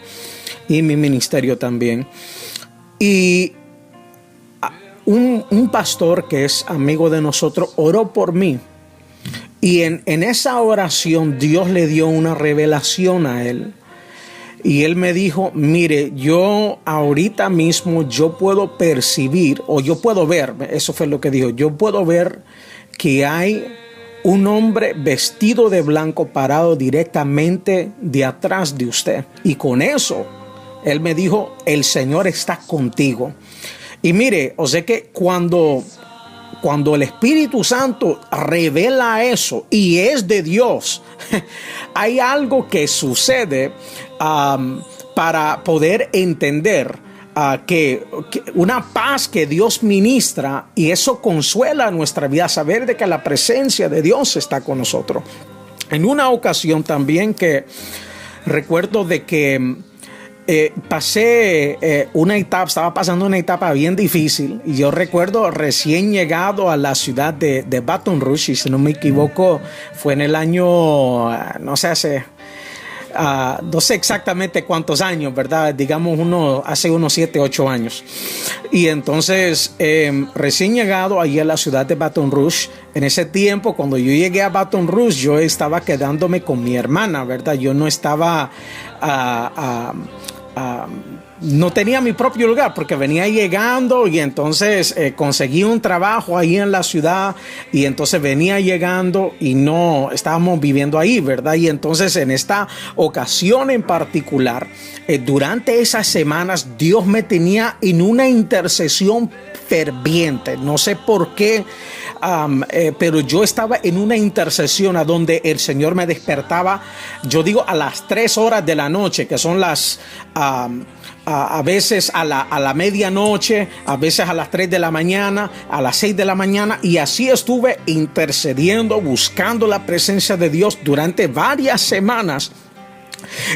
y mi ministerio también. Y un pastor que es amigo de nosotros oró por mí. Y en esa oración Dios le dio una revelación a él. Y él me dijo, mire, yo ahorita mismo yo puedo percibir, o yo puedo ver, eso fue lo que dijo, yo puedo ver que hay un hombre vestido de blanco parado directamente de atrás de usted. Y con eso, él me dijo, el Señor está contigo. Y mire, o sea que cuando el Espíritu Santo revela eso y es de Dios, hay algo que sucede para poder entender que una paz que Dios ministra, y eso consuela nuestra vida, saber de que la presencia de Dios está con nosotros. En una ocasión también que recuerdo de que estaba pasando una etapa bien difícil, y yo recuerdo recién llegado a la ciudad de Baton Rouge, y si no me equivoco fue en el año, no sé exactamente cuántos años, ¿verdad? Digamos hace unos 7, 8 años. Y entonces recién llegado allí a la ciudad de Baton Rouge, en ese tiempo cuando yo llegué a Baton Rouge yo estaba quedándome con mi hermana, ¿verdad? Yo no estaba no tenía mi propio lugar porque venía llegando, y entonces conseguí un trabajo ahí en la ciudad, y entonces venía llegando y no estábamos viviendo ahí, ¿verdad? Y entonces en esta ocasión en particular, durante esas semanas Dios me tenía en una intercesión ferviente. No sé por qué pero yo estaba en una intercesión a donde el Señor me despertaba, yo digo, a las 3 horas de la noche, que son las... a veces a la medianoche, a veces a las 3 de la mañana, a las 6 de la mañana, y así estuve intercediendo, buscando la presencia de Dios durante varias semanas.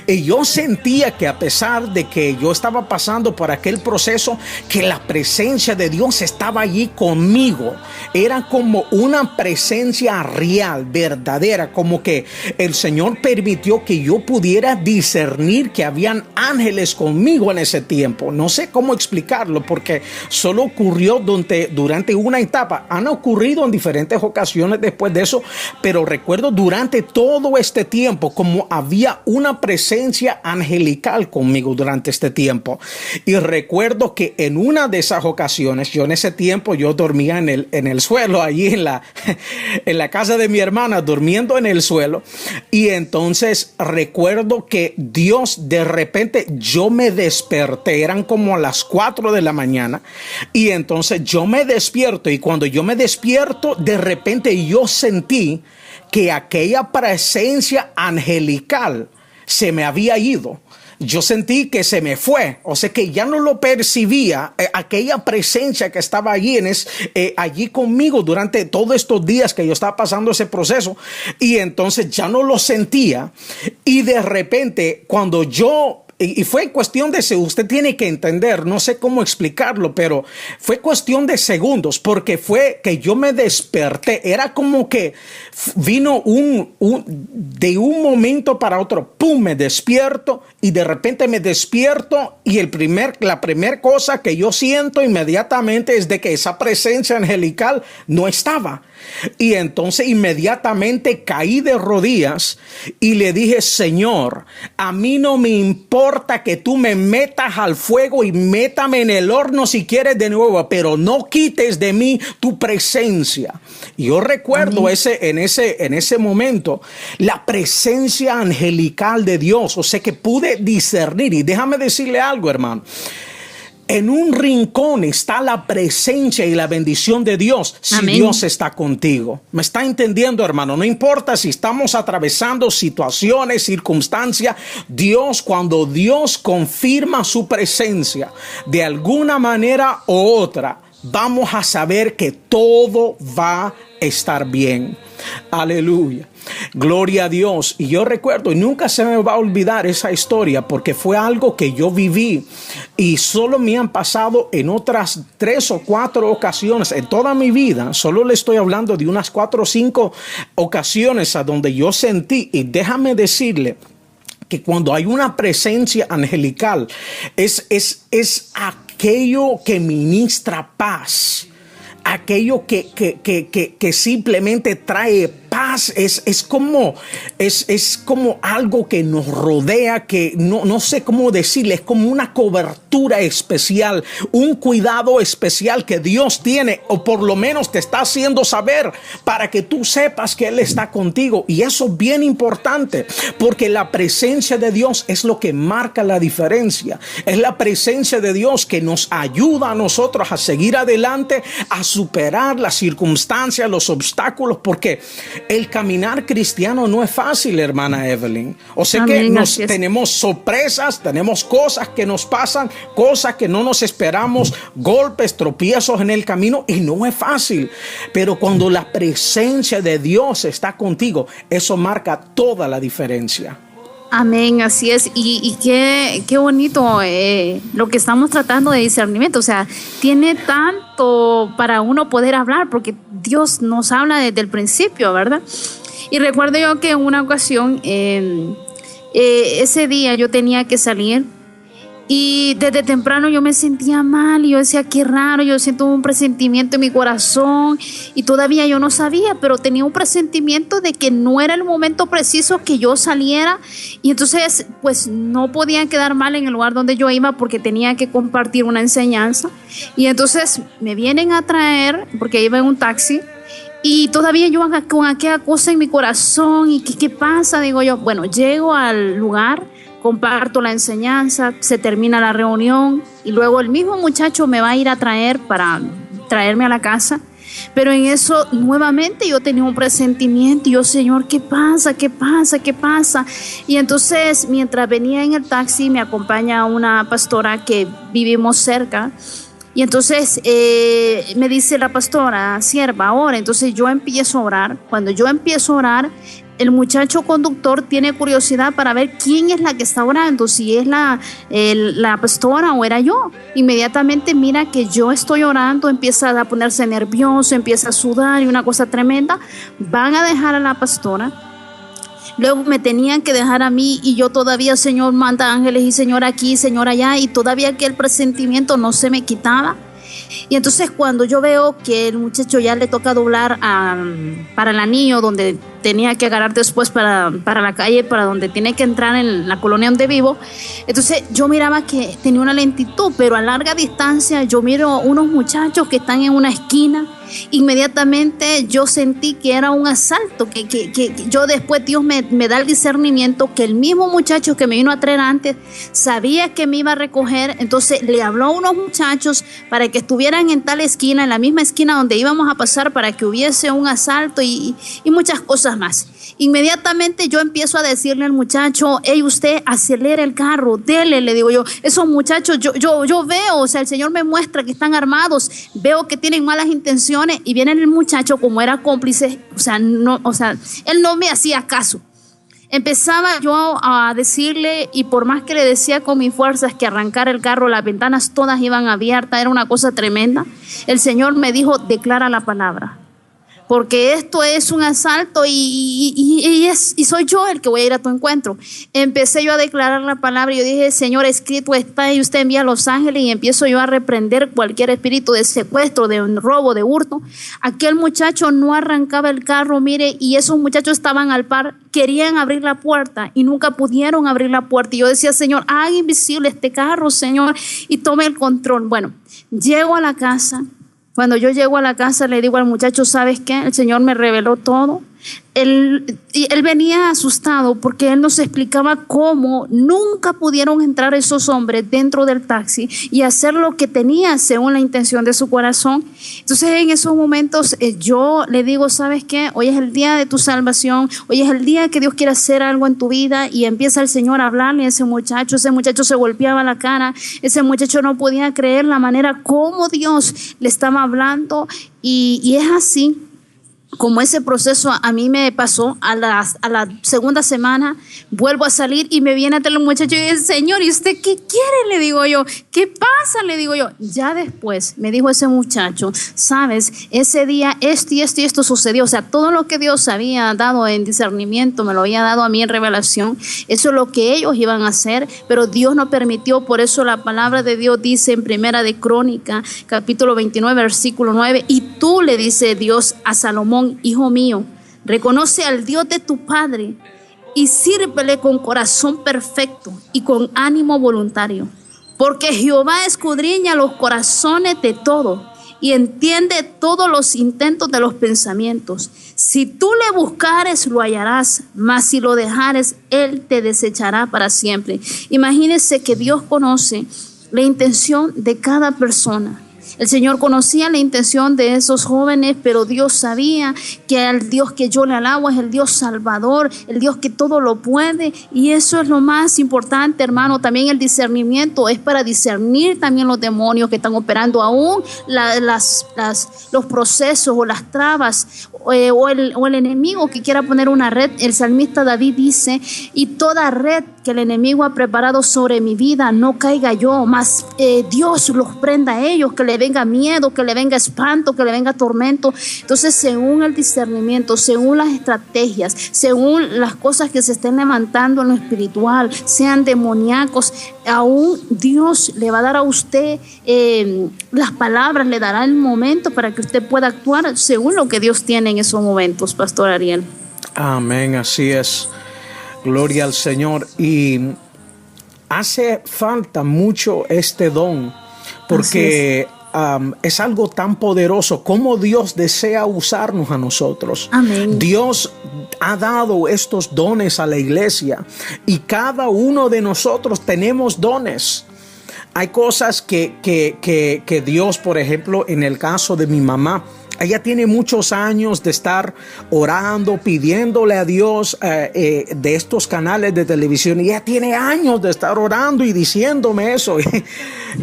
Y yo sentía que a pesar de que yo estaba pasando por aquel proceso, que la presencia de Dios estaba allí conmigo. Era como una presencia real, verdadera, como que el Señor permitió que yo pudiera discernir que habían ángeles conmigo en ese tiempo. No sé cómo explicarlo, porque solo ocurrió durante una etapa. Han ocurrido en diferentes ocasiones después de eso, pero recuerdo durante todo este tiempo como había una presencia angelical conmigo durante este tiempo. Y recuerdo que en una de esas ocasiones, yo en ese tiempo yo dormía en el suelo, allí en la casa de mi hermana, durmiendo en el suelo. Y entonces recuerdo que Dios, de repente yo me desperté, eran como a las 4 de la mañana, y entonces yo me despierto, y cuando yo me despierto, de repente yo sentí que aquella presencia angelical se me había ido. Yo sentí que se me fue, o sea que ya no lo percibía, aquella presencia que estaba allí, allí conmigo durante todos estos días que yo estaba pasando ese proceso, y entonces ya no lo sentía. Y de repente cuando y fue cuestión de segundos, usted tiene que entender, no sé cómo explicarlo, pero fue cuestión de segundos, porque fue que yo me desperté, era como que vino de un momento para otro, pum, me despierto, y de repente me despierto, y la primera cosa que yo siento inmediatamente es de que esa presencia angelical no estaba. Y entonces inmediatamente caí de rodillas y le dije: Señor, a mí no me importa que tú me metas al fuego y métame en el horno si quieres de nuevo, pero no quites de mí tu presencia. Y yo recuerdo en ese momento la presencia angelical de Dios, o sea que pude discernir. Y déjame decirle algo, hermano. En un rincón está la presencia y la bendición de Dios si Amén. Dios está contigo. ¿Me está entendiendo, hermano? No importa si estamos atravesando situaciones, circunstancias. Cuando Dios confirma su presencia de alguna manera u otra, vamos a saber que todo va a estar bien. Aleluya. Gloria a Dios. Y yo recuerdo, y nunca se me va a olvidar esa historia, porque fue algo que yo viví y solo me han pasado en otras 3 o 4 ocasiones en toda mi vida. Solo le estoy hablando de unas 4 o 5 ocasiones a donde yo sentí, y déjame decirle que cuando hay una presencia angelical es aquello que ministra paz, aquello que simplemente trae paz, es como algo que nos rodea, que no sé cómo decirle, es como una cobertura especial, un cuidado especial que Dios tiene, o por lo menos te está haciendo saber para que tú sepas que Él está contigo. Y eso es bien importante, porque la presencia de Dios es lo que marca la diferencia. Es la presencia de Dios que nos ayuda a nosotros a seguir adelante, a superar las circunstancias, los obstáculos, porque el caminar cristiano no es fácil, hermana Evelyn. O sea Amén, que tenemos sorpresas, tenemos cosas que nos pasan, cosas que no nos esperamos, golpes, tropiezos en el camino, y no es fácil. Pero cuando la presencia de Dios está contigo, eso marca toda la diferencia. Amén, así es. Y qué bonito lo que estamos tratando de discernimiento. O sea, tiene tanto para uno poder hablar, porque Dios nos habla desde el principio, ¿verdad? Y recuerdo yo que en una ocasión, ese día yo tenía que salir, y desde temprano yo me sentía mal, y yo decía: qué raro, yo siento un presentimiento en mi corazón, y todavía yo no sabía, pero tenía un presentimiento de que no era el momento preciso que yo saliera, y entonces pues no podía quedar mal en el lugar donde yo iba, porque tenía que compartir una enseñanza. Y entonces me vienen a traer, porque iba en un taxi, y todavía yo con aquella cosa en mi corazón, y ¿qué pasa? Digo yo, bueno, llego al lugar, comparto la enseñanza, se termina la reunión, y luego el mismo muchacho me va a ir a traer para traerme a la casa. Pero en eso nuevamente yo tenía un presentimiento. Y yo, Señor, ¿qué pasa? ¿Qué pasa? ¿Qué pasa? Y entonces, mientras venía en el taxi, me acompaña una pastora que vivimos cerca. Y entonces me dice la pastora, sierva, ora. Entonces yo empiezo a orar. Cuando yo empiezo a orar, el muchacho conductor tiene curiosidad para ver quién es la que está orando, si es la pastora o era yo. Inmediatamente mira que yo estoy orando, empieza a ponerse nervioso, empieza a sudar y una cosa tremenda. Van a dejar a la pastora. Luego me tenían que dejar a mí y yo todavía, Señor, manda ángeles y Señor aquí, Señor allá, y todavía que el presentimiento no se me quitaba. Y entonces cuando yo veo que el muchacho ya le toca doblar para el anillo donde tenía que agarrar después para la calle, para donde tiene que entrar en la colonia donde vivo, entonces yo miraba que tenía una lentitud, pero a larga distancia yo miro unos muchachos que están en una esquina. Inmediatamente yo sentí que era un asalto, que yo después Dios me da el discernimiento que el mismo muchacho que me vino a traer antes sabía que me iba a recoger. Entonces le habló a unos muchachos para que estuvieran en tal esquina, en la misma esquina donde íbamos a pasar, para que hubiese un asalto y muchas cosas más. Inmediatamente yo empiezo a decirle al muchacho, hey, usted acelera el carro, dele, le digo yo. Esos muchachos yo veo, o sea, el Señor me muestra que están armados, veo que tienen malas intenciones, y viene el muchacho, como era cómplice, él no me hacía caso. Empezaba yo a decirle, y por más que le decía con mis fuerzas que arrancara el carro, las ventanas todas iban abiertas, era una cosa tremenda. El Señor me dijo, declara la palabra, porque esto es un asalto y soy yo el que voy a ir a tu encuentro. Empecé yo a declarar la palabra y yo dije, Señor, escrito está, y usted envía a los ángeles, y empiezo yo a reprender cualquier espíritu de secuestro, de robo, de hurto. Aquel muchacho no arrancaba el carro, mire, y esos muchachos estaban al par, querían abrir la puerta y nunca pudieron abrir la puerta. Y yo decía, Señor, haga invisible este carro, Señor, y tome el control. Bueno, llego a la casa. Cuando yo llego a la casa, le digo al muchacho, ¿sabes qué? El Señor me reveló todo. Él venía asustado porque él nos explicaba cómo nunca pudieron entrar esos hombres dentro del taxi y hacer lo que tenía según la intención de su corazón. Entonces en esos momentos yo le digo, ¿sabes qué? Hoy es el día de tu salvación, hoy es el día que Dios quiere hacer algo en tu vida. Y empieza el Señor a hablarle a ese muchacho se golpeaba la cara, ese muchacho no podía creer la manera como Dios le estaba hablando, y es así como ese proceso a mí me pasó. A la segunda semana vuelvo a salir y me viene a tener un muchacho y dice, Señor, ¿y usted qué quiere? Le digo yo, ¿qué pasa? Le digo yo. Ya después me dijo ese muchacho, sabes, ese día esto sucedió. O sea, todo lo que Dios había dado en discernimiento me lo había dado a mí en revelación. Eso es lo que ellos iban a hacer, pero Dios no permitió. Por eso la palabra de Dios dice en Primera de Crónica, capítulo 29, versículo 9, y tú, le dice Dios a Salomón, hijo mío, reconoce al Dios de tu padre y sírvele con corazón perfecto y con ánimo voluntario, porque Jehová escudriña los corazones de todos y entiende todos los intentos de los pensamientos. Si tú le buscares, lo hallarás, mas si lo dejares, él te desechará para siempre. Imagínense que Dios conoce la intención de cada persona. El Señor conocía la intención de esos jóvenes, pero Dios sabía que el Dios que yo le alabo es el Dios salvador, el Dios que todo lo puede. Y eso es lo más importante, hermano. También el discernimiento es para discernir también los demonios que están operando, aún los procesos o las trabas o el enemigo que quiera poner una red. El salmista David dice, y toda red que el enemigo ha preparado sobre mi vida no caiga yo, mas Dios los prenda a ellos, que le venga miedo, que le venga espanto, que le venga tormento. Entonces, según el discernimiento, según las estrategias, según las cosas que se estén levantando en lo espiritual, sean demoníacos, aún Dios le va a dar a usted las palabras, le dará el momento para que usted pueda actuar según lo que Dios tiene en esos momentos, Pastor Ariel. Amén, así es. Gloria al Señor. Y hace falta mucho este don, porque es algo tan poderoso como Dios desea usarnos a nosotros. Amén. Dios ha dado estos dones a la iglesia y cada uno de nosotros tenemos dones. Hay cosas que Dios, por ejemplo, en el caso de mi mamá, ella tiene muchos años de estar orando, pidiéndole a Dios de estos canales de televisión. Y ella tiene años de estar orando y diciéndome eso.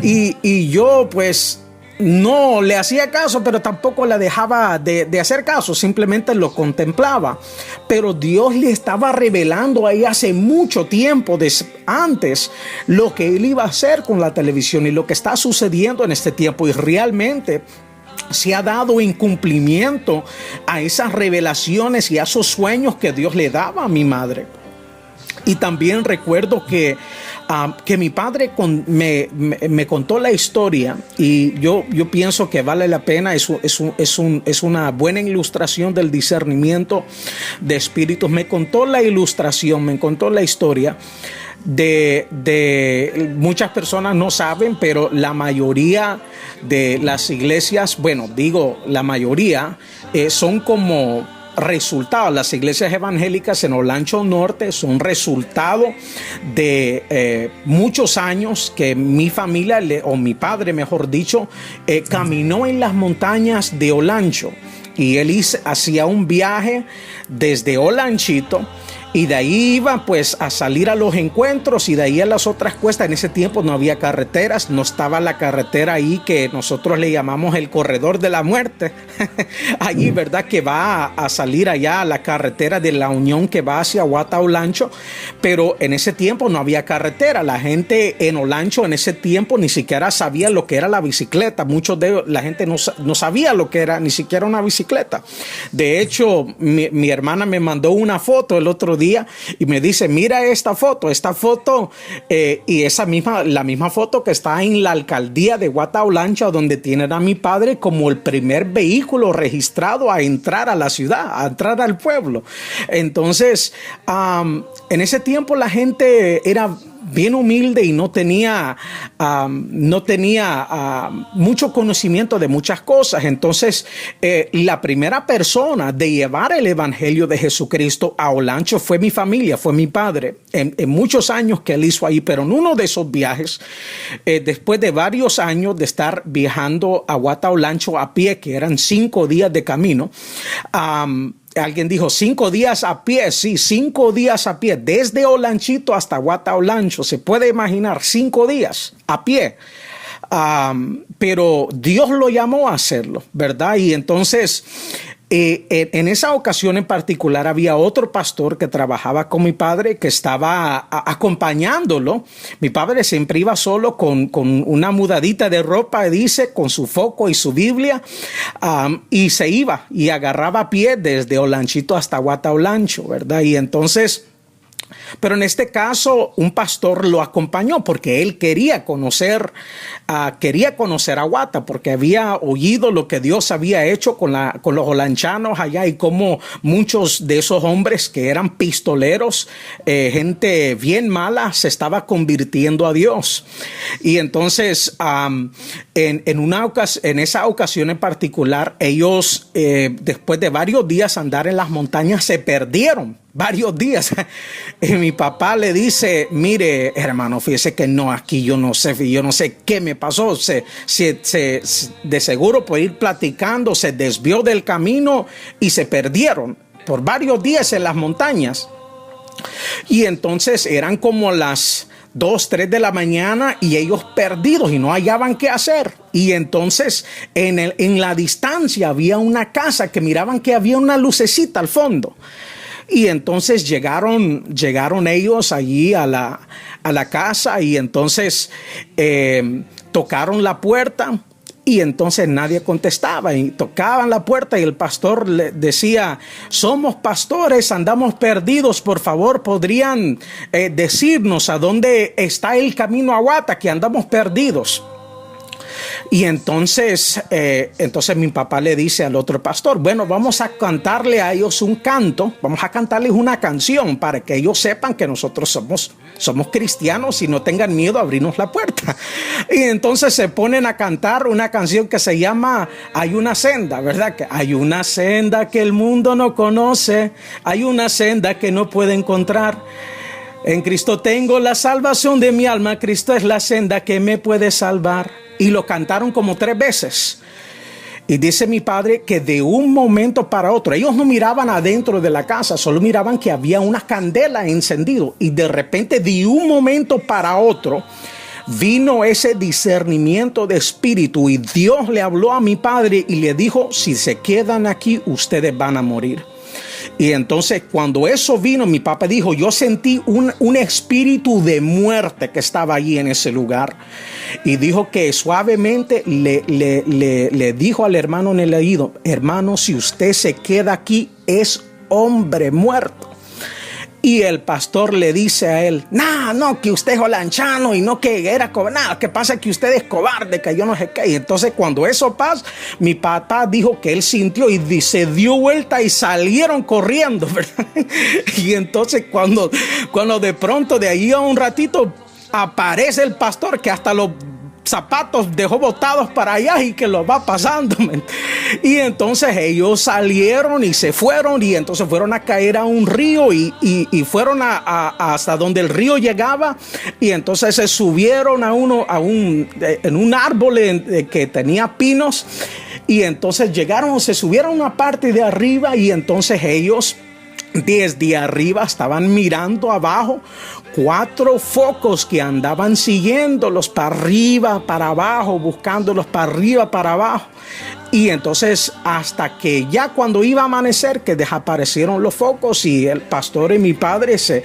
Y yo pues no le hacía caso, pero tampoco la dejaba de hacer caso, simplemente lo contemplaba. Pero Dios le estaba revelando ahí hace mucho tiempo antes lo que él iba a hacer con la televisión y lo que está sucediendo en este tiempo. Y realmente se ha dado incumplimiento a esas revelaciones y a esos sueños que Dios le daba a mi madre. Y también recuerdo que mi padre me contó la historia, y yo pienso que vale la pena. Es una buena ilustración del discernimiento de espíritus. Me contó la historia de muchas personas no saben, pero la mayoría de las iglesias, la mayoría son como resultado. Las iglesias evangélicas en Olancho Norte son resultado de muchos años que mi familia, o mi padre mejor dicho, caminó en las montañas de Olancho, y él hacía un viaje desde Olanchito, y de ahí iba pues a salir a los encuentros, y de ahí a las otras cuestas. En ese tiempo no había carreteras, no estaba la carretera ahí que nosotros le llamamos el corredor de la muerte. Allí, ¿verdad? Que va a salir allá a la carretera de la Unión que va hacia Olancho. Pero en ese tiempo no había carretera. La gente en Olancho en ese tiempo ni siquiera sabía lo que era la bicicleta. La gente no sabía lo que era ni siquiera una bicicleta. De hecho, mi hermana me mandó una foto el otro día y me dice: mira esta foto, y la misma foto que está en la alcaldía de Olancho, donde tienen a mi padre como el primer vehículo registrado a entrar a la ciudad, a entrar al pueblo. Entonces, en ese tiempo la gente era bien humilde y no tenía mucho conocimiento de muchas cosas. Entonces, la primera persona de llevar el evangelio de Jesucristo a Olancho fue mi familia, fue mi padre, en muchos años que él hizo ahí. Pero en uno de esos viajes, después de varios años de estar viajando a Olancho a pie, que eran 5 días de camino, alguien dijo 5 días a pie. Sí, 5 días a pie, desde Olanchito hasta Olancho. Se puede imaginar 5 días a pie. Pero Dios lo llamó a hacerlo, ¿verdad? Y entonces, en esa ocasión en particular, había otro pastor que trabajaba con mi padre, que estaba acompañándolo. Mi padre siempre iba solo con una mudadita de ropa, dice, con su foco y su Biblia, y se iba y agarraba a pie desde Olanchito hasta Olancho, ¿verdad? Y entonces, pero en este caso un pastor lo acompañó porque él quería conocer a Guata, porque había oído lo que Dios había hecho con los olanchanos allá, y cómo muchos de esos hombres que eran pistoleros, gente bien mala, se estaba convirtiendo a Dios. Y entonces, en esa ocasión en particular, ellos, después de varios días andar en las montañas, se perdieron. Varios días. Y mi papá le dice: mire, hermano, fíjese que no, aquí yo no sé qué me pasó. De seguro, por ir platicando, se desvió del camino y se perdieron por varios días en las montañas. Y entonces eran como las 2, 3 de la mañana y ellos perdidos y no hallaban qué hacer. Y entonces en la distancia había una casa que miraban que había una lucecita al fondo. Y entonces llegaron ellos allí a la casa, y entonces tocaron la puerta, y entonces nadie contestaba, y tocaban la puerta y el pastor le decía: somos pastores, andamos perdidos, por favor, podrían decirnos a dónde está el camino a Guata, que andamos perdidos. Y entonces mi papá le dice al otro pastor: bueno, vamos a cantarle a ellos un canto, vamos a cantarles una canción para que ellos sepan que nosotros somos cristianos y no tengan miedo a abrirnos la puerta. Y entonces se ponen a cantar una canción que se llama Hay una senda, ¿verdad? Que hay una senda que el mundo no conoce, hay una senda que no puede encontrar. En Cristo tengo la salvación de mi alma, Cristo es la senda que me puede salvar. Y lo cantaron como 3 veces. Y dice mi padre que de un momento para otro, ellos no miraban adentro de la casa, solo miraban que había una candela encendida. Y de repente, de un momento para otro, vino ese discernimiento de espíritu. Y Dios le habló a mi padre y le dijo: si se quedan aquí, ustedes van a morir. Y entonces cuando eso vino, mi papá dijo: yo sentí un espíritu de muerte que estaba allí en ese lugar. Y dijo que suavemente le dijo al hermano en el oído: hermano, si usted se queda aquí, es hombre muerto. Y el pastor le dice a él: no, que usted es holanchano y no que era cobarde. Nada, que pasa que usted es cobarde, que yo no sé qué. Y entonces cuando eso pasa, mi papá dijo que él sintió y se dio vuelta y salieron corriendo, ¿verdad? Y entonces cuando de pronto de ahí a un ratito aparece el pastor, que hasta los zapatos dejó botados para allá y que los va pasando. Y entonces ellos salieron y se fueron, y entonces fueron a caer a un río y fueron hasta donde el río llegaba, y entonces se subieron en un árbol que tenía pinos, y entonces se subieron a una parte de arriba, y entonces ellos desde arriba estaban mirando abajo 4 focos que andaban siguiéndolos para arriba, para abajo, buscándolos para arriba, para abajo. Y entonces hasta que ya cuando iba a amanecer, que desaparecieron los focos, y el pastor y mi padre se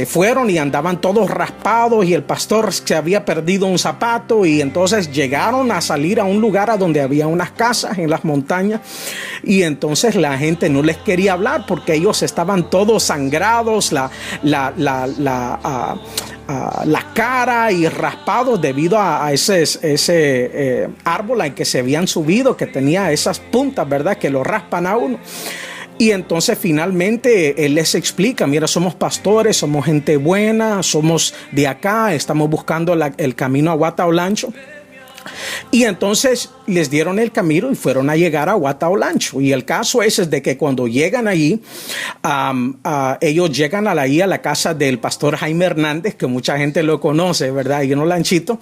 fueron y andaban todos raspados, y el pastor se había perdido un zapato, y entonces llegaron a salir a un lugar a donde había unas casas en las montañas, y entonces la gente no les quería hablar porque ellos estaban todos sangrados, la cara y raspados debido a ese árbol al que se habían subido, que tenía esas puntas, ¿verdad?, que lo raspan a uno. Y entonces finalmente él les explica: mira, somos pastores, somos gente buena, somos de acá, estamos buscando el camino a Huata-Olancho. Y entonces les dieron el camino y fueron a llegar a Huata-Olancho. Y el caso es de que cuando llegan allí, ellos llegan a la casa del pastor Jaime Hernández, que mucha gente lo conoce, ¿verdad?, ahí en Olanchito.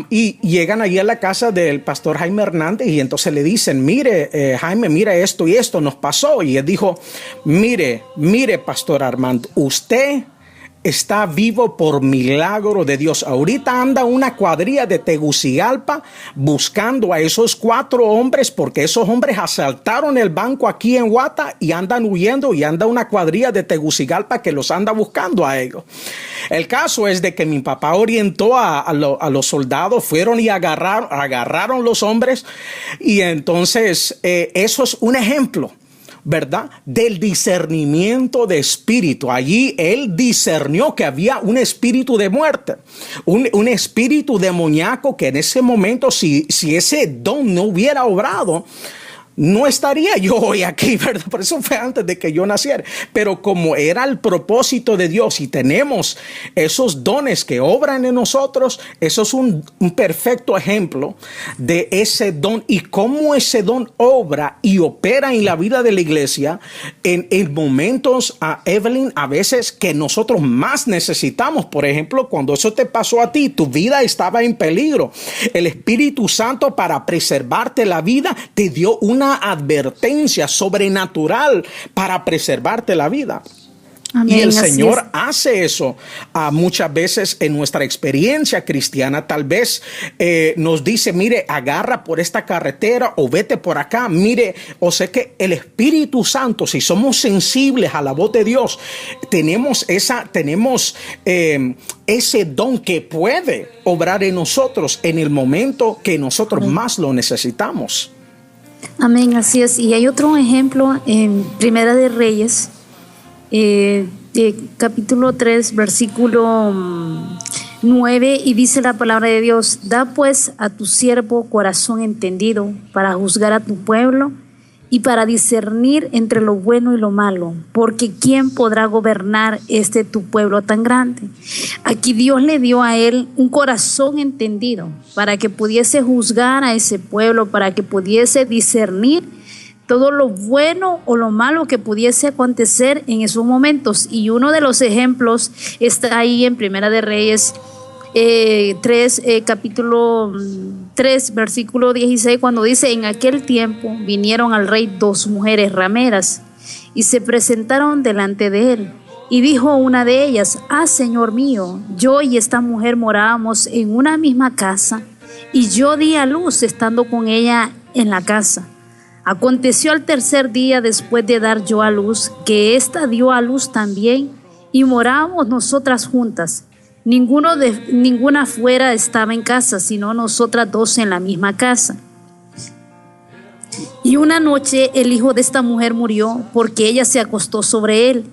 Y llegan allí a la casa del pastor Jaime Hernández, y entonces le dicen: mire, Jaime, mira, esto y esto nos pasó. Y él dijo: mire, pastor Armando, usted está vivo por milagro de Dios. Ahorita anda una cuadrilla de Tegucigalpa buscando a esos 4 hombres, porque esos hombres asaltaron el banco aquí en Huata y andan huyendo, y anda una cuadrilla de Tegucigalpa que los anda buscando a ellos. El caso es de que mi papá orientó a los soldados, fueron y agarraron los hombres, y entonces eso es un ejemplo, ¿verdad?, del discernimiento de espíritu. Allí él discernió que había un espíritu de muerte, un espíritu demoníaco, que en ese momento, si ese don no hubiera obrado, no estaría yo hoy aquí, ¿verdad? Por eso fue antes de que yo naciera. Pero como era el propósito de Dios y tenemos esos dones que obran en nosotros, eso es un perfecto ejemplo de ese don y cómo ese don obra y opera en la vida de la iglesia en momentos, Evelyn, a veces que nosotros más necesitamos. Por ejemplo, cuando eso te pasó a ti, tu vida estaba en peligro. El Espíritu Santo, para preservarte la vida, te dio una advertencia sobrenatural para preservarte la vida. Amén, y el Señor hace eso muchas veces en nuestra experiencia cristiana. Tal vez nos dice: mire, agarra por esta carretera o vete por acá. Mire, o sea que el Espíritu Santo, si somos sensibles a la voz de Dios, tenemos ese don que puede obrar en nosotros en el momento que nosotros más lo necesitamos. Amén, así es. Y hay otro ejemplo en Primera de Reyes, capítulo 3, versículo 9, y dice la palabra de Dios: da pues a tu siervo corazón entendido para juzgar a tu pueblo y para discernir entre lo bueno y lo malo, porque ¿quién podrá gobernar tu pueblo tan grande? Aquí Dios le dio a él un corazón entendido para que pudiese juzgar a ese pueblo, para que pudiese discernir todo lo bueno o lo malo que pudiese acontecer en esos momentos. Y uno de los ejemplos está ahí en Primera de Reyes, capítulo 3, versículo 16, cuando dice: en aquel tiempo vinieron al rey 2 mujeres rameras y se presentaron delante de él. Y dijo una de ellas: Señor mío, yo y esta mujer morábamos en una misma casa, y yo di a luz estando con ella en la casa. Aconteció al tercer día después de dar yo a luz, que ésta dio a luz también, y morábamos nosotras juntas. Ninguna fuera estaba en casa, sino nosotras 2 en la misma casa. Y una noche el hijo de esta mujer murió, porque ella se acostó sobre él.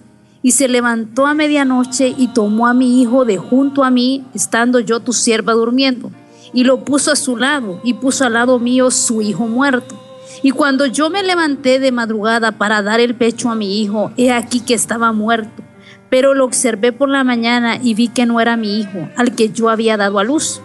Y se levantó a medianoche y tomó a mi hijo de junto a mí, estando yo tu sierva durmiendo, y lo puso a su lado, y puso al lado mío su hijo muerto. Y cuando yo me levanté de madrugada para dar el pecho a mi hijo, he aquí que estaba muerto. Pero lo observé por la mañana y vi que no era mi hijo, al que yo había dado a luz.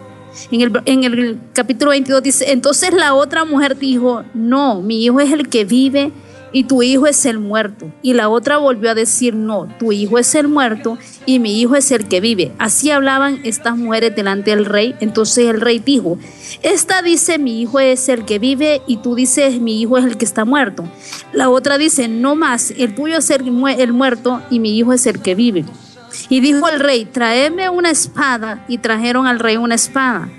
En el capítulo 22 dice: entonces la otra mujer dijo: no, mi hijo es el que vive y tu hijo es el muerto. Y la otra volvió a decir: no, tu hijo es el muerto y mi hijo es el que vive. Así hablaban estas mujeres delante del rey. Entonces el rey dijo: esta dice: mi hijo es el que vive, y tú dices: mi hijo es el que está muerto. La otra dice: no más, el tuyo es el muerto y mi hijo es el que vive. Y dijo el rey: traedme una espada. Y trajeron al rey una espada.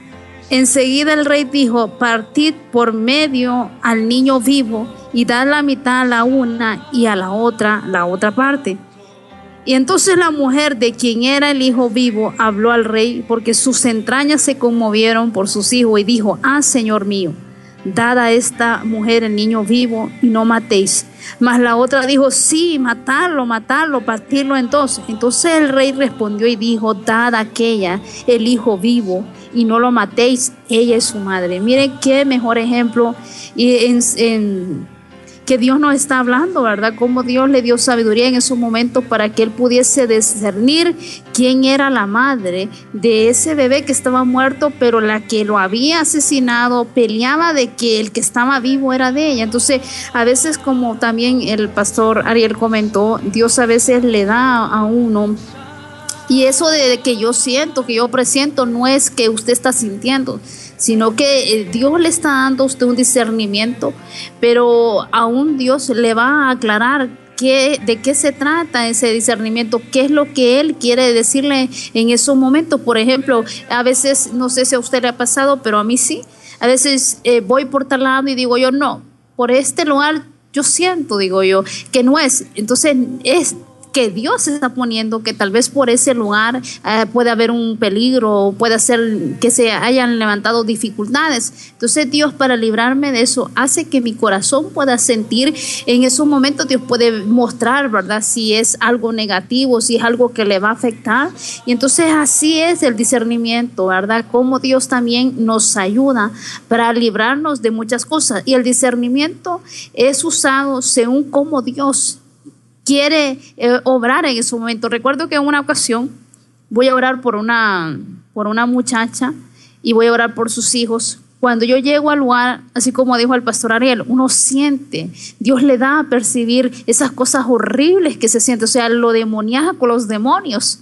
Enseguida el rey dijo: partid por medio al niño vivo y dad la mitad a la una y a la otra parte. Y entonces la mujer de quien era el hijo vivo habló al rey, porque sus entrañas se conmovieron por sus hijos, y dijo: Señor mío, dad a esta mujer el niño vivo y no matéis. Mas la otra dijo: sí, matarlo, partirlo entonces. Entonces el rey respondió y dijo: dad a aquella el hijo vivo y no lo matéis, ella es su madre. Miren qué mejor ejemplo que Dios nos está hablando, ¿verdad? Cómo Dios le dio sabiduría en esos momentos para que él pudiese discernir quién era la madre de ese bebé que estaba muerto, pero la que lo había asesinado peleaba de que el que estaba vivo era de ella. Entonces, a veces, como también el pastor Ariel comentó, Dios a veces le da a uno. Y eso de que yo siento, que yo presiento, no es que usted está sintiendo, sino que Dios le está dando a usted un discernimiento, pero aún Dios le va a aclarar de qué se trata ese discernimiento, qué es lo que Él quiere decirle en esos momentos. Por ejemplo, a veces, no sé si a usted le ha pasado, pero a mí sí, a veces voy por tal lado y digo yo: no, por este lugar yo siento, digo yo, que no es. Entonces es que Dios se está poniendo, que tal vez por ese lugar puede haber un peligro, puede ser que se hayan levantado dificultades. Entonces Dios, para librarme de eso, hace que mi corazón pueda sentir en esos momentos. Dios puede mostrar, ¿verdad?, si es algo negativo, si es algo que le va a afectar. Y entonces así es el discernimiento, ¿verdad? Como Dios también nos ayuda para librarnos de muchas cosas. Y el discernimiento es usado según cómo Dios quiere obrar en ese momento. Recuerdo que en una ocasión voy a orar por una muchacha y voy a orar por sus hijos. Cuando yo llego al lugar, así como dijo el pastor Ariel, uno siente, Dios le da a percibir esas cosas horribles que se sienten, o sea, lo demoníaco, los demonios.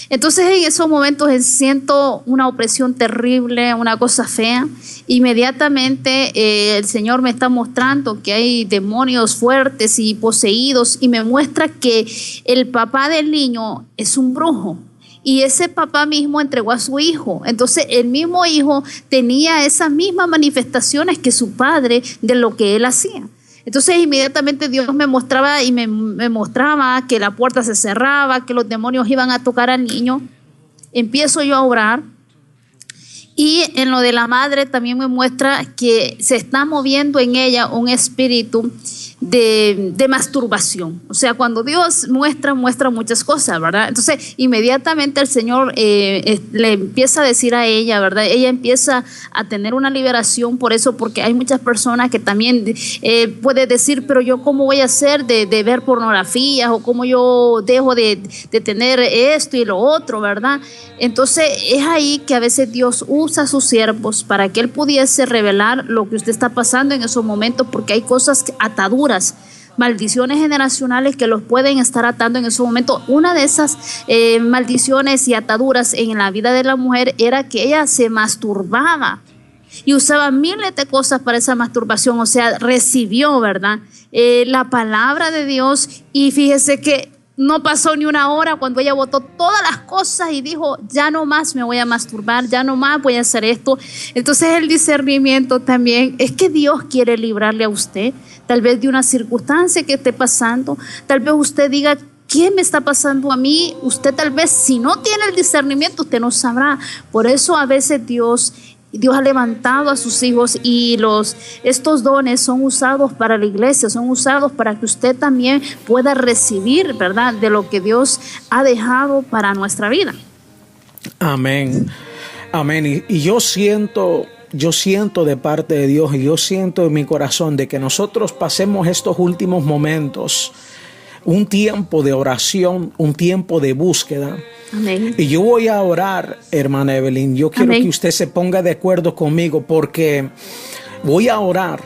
Entonces en esos momentos siento una opresión terrible, una cosa fea. Inmediatamente el Señor me está mostrando que hay demonios fuertes y poseídos, y me muestra que el papá del niño es un brujo. Y ese papá mismo entregó a su hijo. Entonces el mismo hijo tenía esas mismas manifestaciones que su padre de lo que él hacía. Entonces inmediatamente Dios me mostraba que la puerta se cerraba, que los demonios iban a tocar al niño. Empiezo yo a orar. Y en lo de la madre también me muestra que se está moviendo en ella un espíritu de masturbación. O sea, cuando Dios muestra muchas cosas, ¿verdad? Entonces inmediatamente el Señor le empieza a decir a ella, ¿verdad? Ella empieza a tener una liberación por eso, porque hay muchas personas que también puede decir: pero yo cómo voy a hacer de ver pornografía, o cómo yo dejo de tener esto y lo otro, ¿verdad? Entonces es ahí que a veces Dios usa a sus siervos para que Él pudiese revelar lo que usted está pasando en esos momentos, porque hay cosas, ataduras maldiciones generacionales que los pueden estar atando en ese momento. Una de esas maldiciones y ataduras en la vida de la mujer era que ella se masturbaba y usaba miles de cosas para esa masturbación. O sea, recibió, ¿verdad?, la palabra de Dios, y fíjese que no pasó ni una hora cuando ella botó todas las cosas y dijo: ya no más me voy a masturbar, ya no más voy a hacer esto. Entonces el discernimiento también es que Dios quiere librarle a usted, tal vez de una circunstancia que esté pasando. Tal vez usted diga: ¿qué me está pasando a mí? Usted tal vez, si no tiene el discernimiento, usted no sabrá. Por eso a veces Dios ha levantado a sus hijos, y estos dones son usados para la iglesia, son usados para que usted también pueda recibir, ¿verdad?, de lo que Dios ha dejado para nuestra vida. Amén. Amén. Y yo siento de parte de Dios, y yo siento en mi corazón de que nosotros pasemos estos últimos momentos, un tiempo de oración, un tiempo de búsqueda. Amén. Y yo voy a orar, hermana Evelyn. Yo quiero Amén. que usted se ponga de acuerdo conmigo, porque voy a orar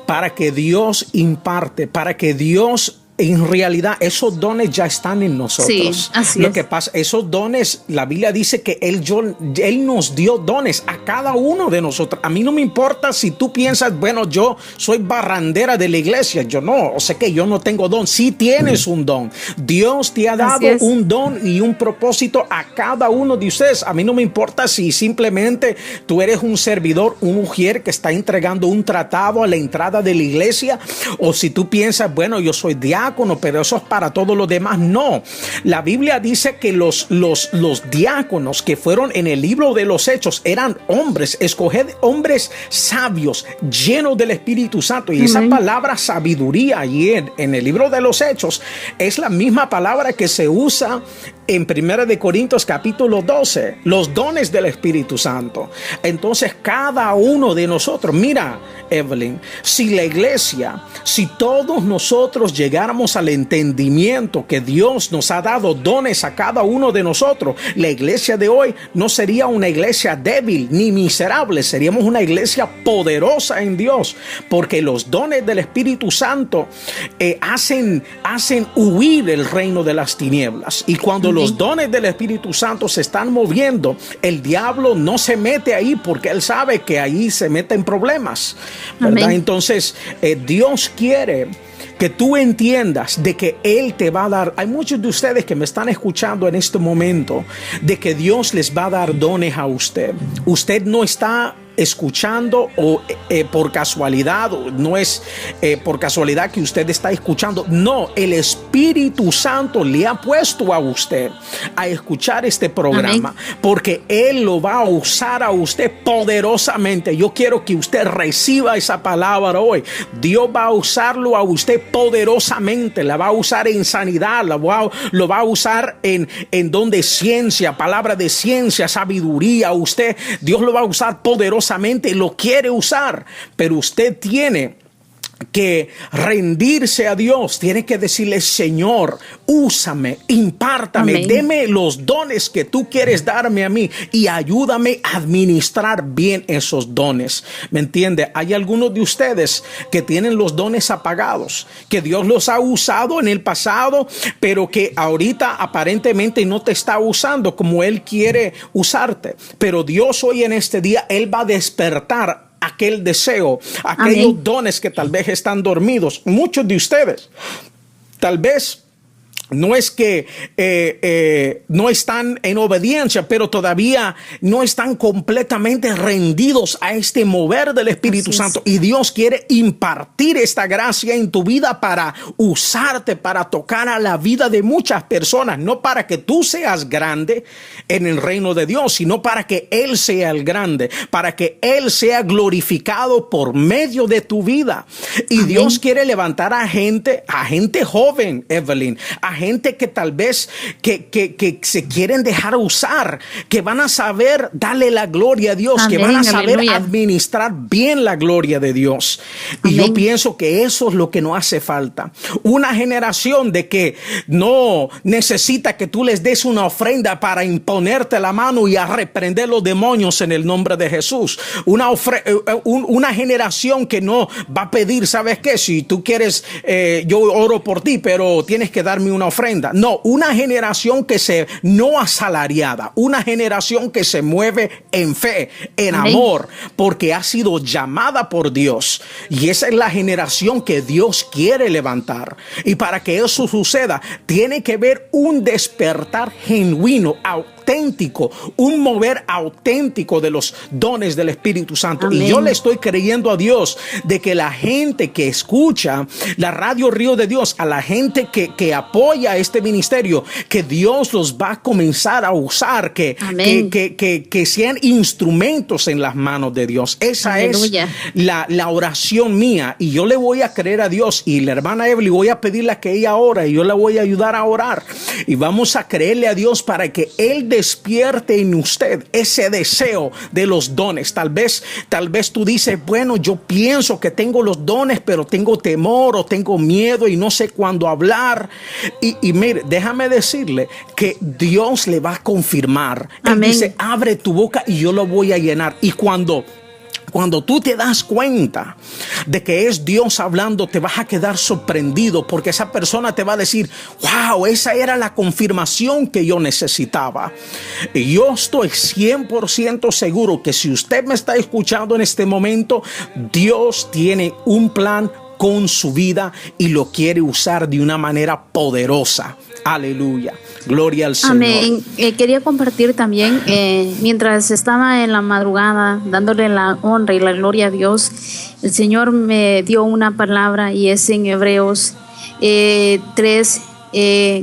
para que Dios imparte, para que Dios, en realidad, esos dones ya están en nosotros. Sí, así Lo es. que pasa, esos dones, la Biblia dice que Él nos dio dones a cada uno de nosotros. A mí no me importa si tú piensas: bueno, yo soy barrandera de la iglesia. Yo no, o sea que yo no tengo don. Sí tienes un don. Dios te ha dado un don y un propósito a cada uno de ustedes. A mí no me importa si simplemente tú eres un servidor, un mujer que está entregando un tratado a la entrada de la iglesia, o si tú piensas: bueno, yo soy diácono, pero eso es para todos los demás. No, la Biblia dice que los diáconos que fueron en el libro de los Hechos eran hombres, escoged hombres sabios, llenos del Espíritu Santo. Y esa palabra sabiduría allí en el libro de los Hechos es la misma palabra que se usa en 1 de Corintios capítulo 12, los dones del Espíritu Santo. Entonces cada uno de nosotros, mira, Evelyn, si la iglesia, si todos nosotros llegáramos al entendimiento que Dios nos ha dado dones a cada uno de nosotros, la iglesia de hoy no sería una iglesia débil ni miserable, seríamos una iglesia poderosa en Dios, porque los dones del Espíritu Santo hacen huir el reino de las tinieblas. Y cuando los dones del Espíritu Santo se están moviendo, el diablo no se mete ahí, porque él sabe que ahí se meten problemas, ¿verdad? Amén. Entonces Dios quiere que tú entiendas de que Él te va a dar. Hay muchos de ustedes que me están escuchando en este momento, de que Dios les va a dar dones a usted. Usted no está escuchando o por casualidad, no es por casualidad que usted está escuchando. No, el Espíritu Santo le ha puesto a usted a escuchar este programa. Amén. Porque Él lo va a usar a usted poderosamente. Yo quiero que usted reciba esa palabra hoy. Dios va a usarlo a usted poderosamente. La va a usar en sanidad, lo va a usar en don de ciencia, palabra de ciencia, sabiduría. Dios lo va a usar poderosamente. Lo quiere usar, pero usted tiene que rendirse a Dios, tiene que decirle: Señor, úsame, impártame, amén, deme los dones que tú quieres darme a mí y ayúdame a administrar bien esos dones. ¿Me entiende? Hay algunos de ustedes que tienen los dones apagados, que Dios los ha usado en el pasado, pero que ahorita aparentemente no te está usando como Él quiere usarte. Pero Dios hoy en este día, Él va a despertar aquel deseo, aquellos amén, dones que tal vez están dormidos. Muchos de ustedes tal vez no es que no están en obediencia, pero todavía no están completamente rendidos a este mover del Espíritu Santo. Y Dios quiere impartir esta gracia en tu vida para usarte, para tocar a la vida de muchas personas. No para que tú seas grande en el reino de Dios, sino para que Él sea el grande, para que Él sea glorificado por medio de tu vida. Y amén, Dios quiere levantar a gente joven, Evelyn, a gente que tal vez que se quieren dejar usar, que van a saber darle la gloria a Dios, que van a saber administrar bien la gloria de Dios. Y yo pienso que eso es lo que nos hace falta. Una generación de que no necesita que tú les des una ofrenda para imponerte la mano y a reprender los demonios en el nombre de Jesús. Una generación que no va a pedir, ¿sabes qué? Si tú quieres, yo oro por ti, pero tienes que darme una ofrenda. No, una generación que no asalariada, una generación que se mueve en fe, en amor, porque ha sido llamada por Dios. Y esa es la generación que Dios quiere levantar. Y para que eso suceda, tiene que haber un despertar genuino, auténtico, un mover auténtico de los dones del Espíritu Santo. Amén. Y yo le estoy creyendo a Dios de que la gente que escucha la radio Río de Dios, a la gente que apoya este ministerio, que Dios los va a comenzar a usar, que sean instrumentos en las manos de Dios. Esa Aleluya. Es la oración mía, y yo le voy a creer a Dios, y la hermana Evelyn voy a pedirle que ella ore, y yo la voy a ayudar a orar, y vamos a creerle a Dios para que Él despierte en usted ese deseo de los dones. Tal vez tú dices, bueno, yo pienso que tengo los dones, pero tengo temor o tengo miedo y no sé cuándo hablar. Y mire, déjame decirle que Dios le va a confirmar. Él dice, abre tu boca y yo lo voy a llenar. Y cuando tú te das cuenta de que es Dios hablando, te vas a quedar sorprendido, porque esa persona te va a decir, wow, esa era la confirmación que yo necesitaba. Y yo estoy 100% seguro que si usted me está escuchando en este momento, Dios tiene un plan con su vida y lo quiere usar de una manera poderosa. Aleluya. Gloria al Señor. Amén. Quería compartir también, mientras estaba en la madrugada dándole la honra y la gloria a Dios, el Señor me dio una palabra, y es en Hebreos 3,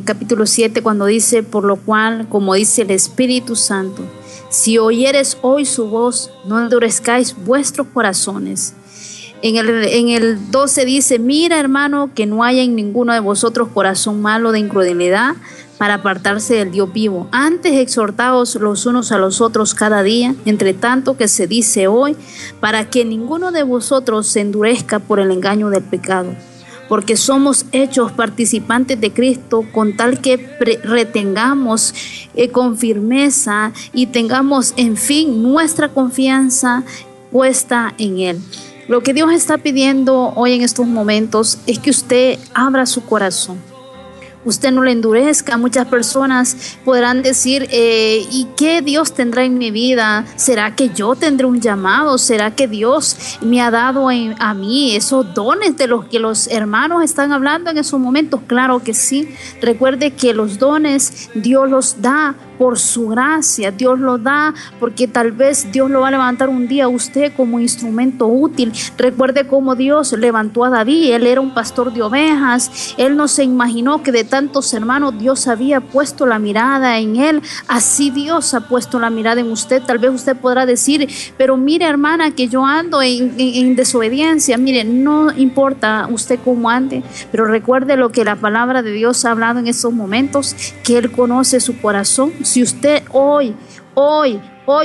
capítulo 7, cuando dice, por lo cual, como dice el Espíritu Santo, si oyeres hoy su voz, no endurezcáis vuestros corazones. En el 12 dice, mira, hermano, que no haya en ninguno de vosotros corazón malo de incredulidad para apartarse del Dios vivo. Antes exhortaos los unos a los otros cada día, entre tanto que se dice hoy, para que ninguno de vosotros se endurezca por el engaño del pecado. Porque somos hechos participantes de Cristo, con tal que retengamos con firmeza y tengamos, en fin, nuestra confianza puesta en Él. Lo que Dios está pidiendo hoy en estos momentos es que usted abra su corazón. Usted no le endurezca. Muchas personas podrán decir, ¿y qué Dios tendrá en mi vida? ¿Será que yo tendré un llamado? ¿Será que Dios me ha dado a mí esos dones de los que los hermanos están hablando en esos momentos? Claro que sí. Recuerde que los dones Dios los da por su gracia. Dios lo da porque tal vez Dios lo va a levantar un día a usted como instrumento útil. Recuerde cómo Dios levantó a David. Él era un pastor de ovejas. Él no se imaginó que de tantos hermanos Dios había puesto la mirada en él. Así Dios ha puesto la mirada en usted. Tal vez usted podrá decir, pero mire, hermana, que yo ando en desobediencia. Mire, no importa usted cómo ande, pero recuerde lo que la palabra de Dios ha hablado en estos momentos, que Él conoce su corazón. Si usted hoy,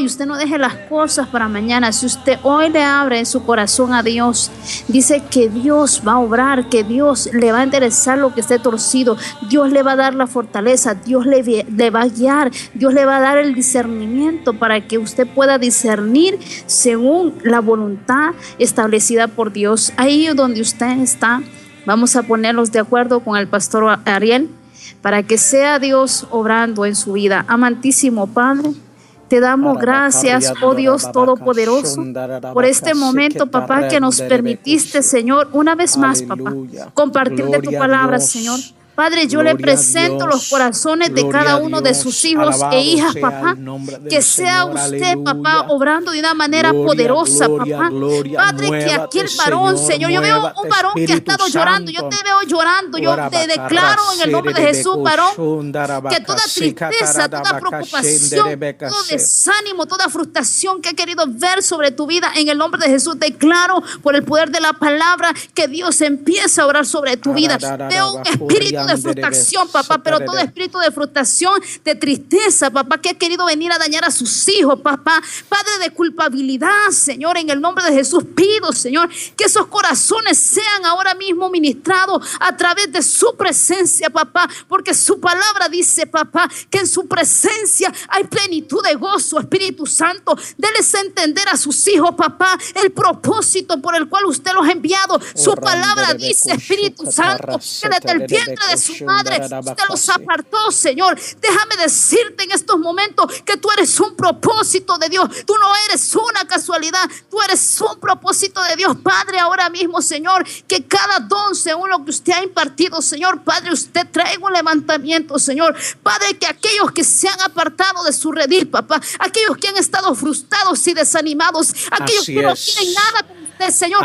usted no deje las cosas para mañana. Si usted hoy le abre su corazón a Dios, dice que Dios va a obrar, que Dios le va a enderezar lo que esté torcido. Dios le va a dar la fortaleza, Dios le va a guiar, Dios le va a dar el discernimiento para que usted pueda discernir según la voluntad establecida por Dios. Ahí donde usted está, vamos a ponernos de acuerdo con el pastor Ariel, para que sea Dios obrando en su vida. Amantísimo Padre, te damos gracias, oh Dios Todopoderoso, por este momento, papá, que nos permitiste, Señor, una vez más, papá, compartir de tu palabra, Señor. Padre, yo le presento los corazones de cada uno de sus hijos e hijas, papá. Que sea usted, papá, obrando de una manera poderosa, papá. Padre, que aquel varón, Señor, yo veo un varón que ha estado llorando. Yo te veo llorando. Yo te declaro en el nombre de Jesús, varón, que toda tristeza, toda preocupación, todo desánimo, toda frustración que ha querido ver sobre tu vida, en el nombre de Jesús, declaro por el poder de la palabra que Dios empieza a orar sobre tu vida. Veo un espíritu de frustración, papá, pero todo espíritu de frustración, de tristeza, papá, que ha querido venir a dañar a sus hijos, papá, Padre, de culpabilidad, Señor, en el nombre de Jesús pido, Señor, que esos corazones sean ahora mismo ministrados a través de su presencia, papá, porque su palabra dice, papá, que en su presencia hay plenitud de gozo. Espíritu Santo, déles a entender a sus hijos, papá, el propósito por el cual usted los ha enviado. Su palabra dice, Espíritu Santo, que desde el vientre de su madre usted los apartó, Señor. Déjame decirte en estos momentos que tú eres un propósito de Dios. Tú no eres una casualidad, tú eres un propósito de Dios, Padre. Ahora mismo, Señor, que cada don según lo que usted ha impartido, Señor, Padre, usted traiga un levantamiento, Señor, Padre, que aquellos que se han apartado de su redil, papá, aquellos que han estado frustrados y desanimados, aquellos que no tienen nada con usted, Señor,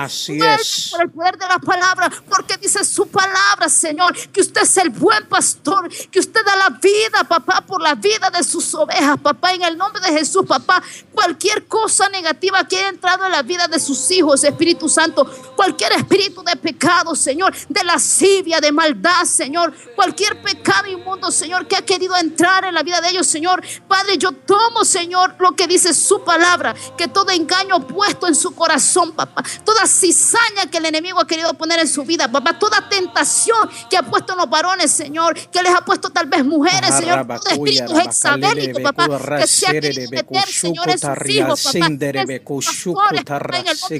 por el poder de la palabra, porque dice su palabra, Señor, que usted es el buen pastor, que usted da la vida, papá, por la vida de sus ovejas, papá, en el nombre de Jesús, papá. Cualquier cosa negativa que haya entrado en la vida de sus hijos, Espíritu Santo, cualquier espíritu de pecado, Señor, de lascivia, de maldad, Señor, cualquier pecado inmundo, Señor, que ha querido entrar en la vida de ellos, Señor, Padre, yo tomo, Señor, lo que dice su palabra, que todo engaño puesto en su corazón, papá, toda cizaña que el enemigo ha querido poner en su vida, papá, toda tentación que ha puesto en los varones, Señor, que les ha puesto tal vez mujeres, Señor, todo espíritu hexabélico, papá, que se ha querido meter, Señor, en sus hijos, papá, en el nombre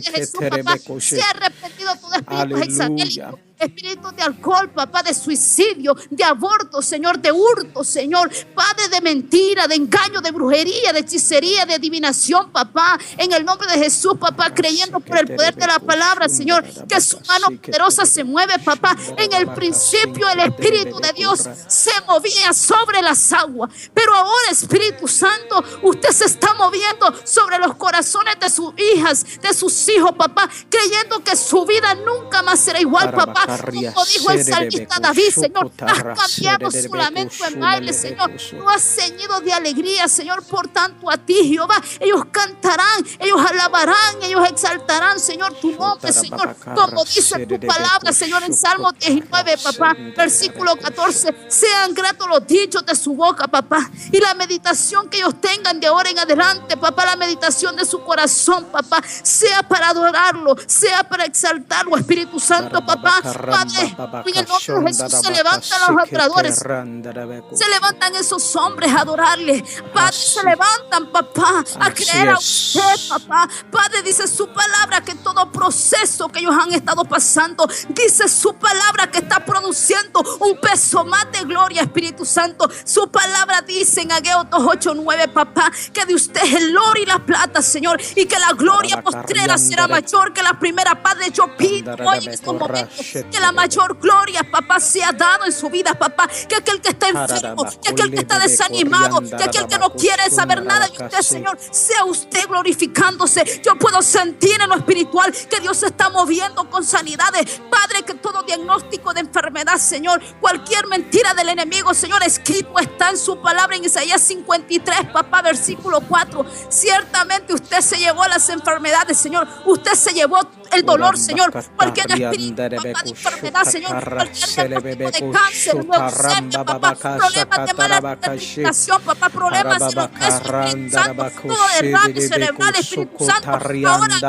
de Jesús, papá, se ha arrepentido todo espíritu hexabélico, espíritu de alcohol, papá, de suicidio, de aborto, Señor, de hurto, Señor, Padre, de mentira, de engaño, de brujería, de hechicería, de adivinación, papá, en el nombre de Jesús, papá, creyendo por el poder de la palabra, Señor, que su mano poderosa se mueve, papá. En el principio el Espíritu de Dios se movía sobre las aguas, pero ahora, Espíritu Santo, usted se está moviendo sobre los corazones de sus hijas, de sus hijos, papá, creyendo que su vida nunca más será igual, papá. Como dijo el salmista David, Señor, has cambiado su lamento en baile, Señor. Tú has ceñido de alegría, Señor, por tanto a ti, Jehová. Ellos cantarán, ellos alabarán, ellos exaltarán, Señor, tu nombre, Señor. Como dice tu palabra, Señor, en Salmo 19, papá, versículo 14. Sean gratos los dichos de su boca, papá. Y la meditación que ellos tengan de ahora en adelante, papá, la meditación de su corazón, papá, sea para adorarlo, sea para exaltarlo, Espíritu Santo, papá. Padre, en el nombre de Jesús se levantan los adoradores, se levantan esos hombres a adorarle, Padre, se levantan, papá, a creer a usted, papá. Padre, dice su palabra que todo proceso que ellos han estado pasando, dice su palabra que está produciendo un peso más de gloria, Espíritu Santo. Su palabra dice en Ageo 2:8-9, papá, que de usted es el oro y la plata, Señor, y que la gloria postrera será mayor que la primera. Padre, yo pido hoy en estos momentos que la mayor gloria, papá, sea dado en su vida, papá, que aquel que está enfermo, que aquel que está desanimado, que aquel que no quiere saber nada de usted, Señor, sea usted glorificándose. Yo puedo sentir en lo espiritual que Dios se está moviendo con sanidades, Padre, que todo diagnóstico de enfermedad, Señor, cualquier mentira del enemigo, Señor, escrito está en su palabra en Isaías 53, papá, versículo 4. Ciertamente usted se llevó las enfermedades, Señor, usted se llevó el dolor, Señor, cualquier espíritu, papá, de enfermedad, Señor, cualquier diagnóstico de cáncer, leucemia, papá, problemas de mala alimentación, papá, problemas de los huesos, Espíritu Santo, todo derrame cerebral, Espíritu Santo, ahora mismo,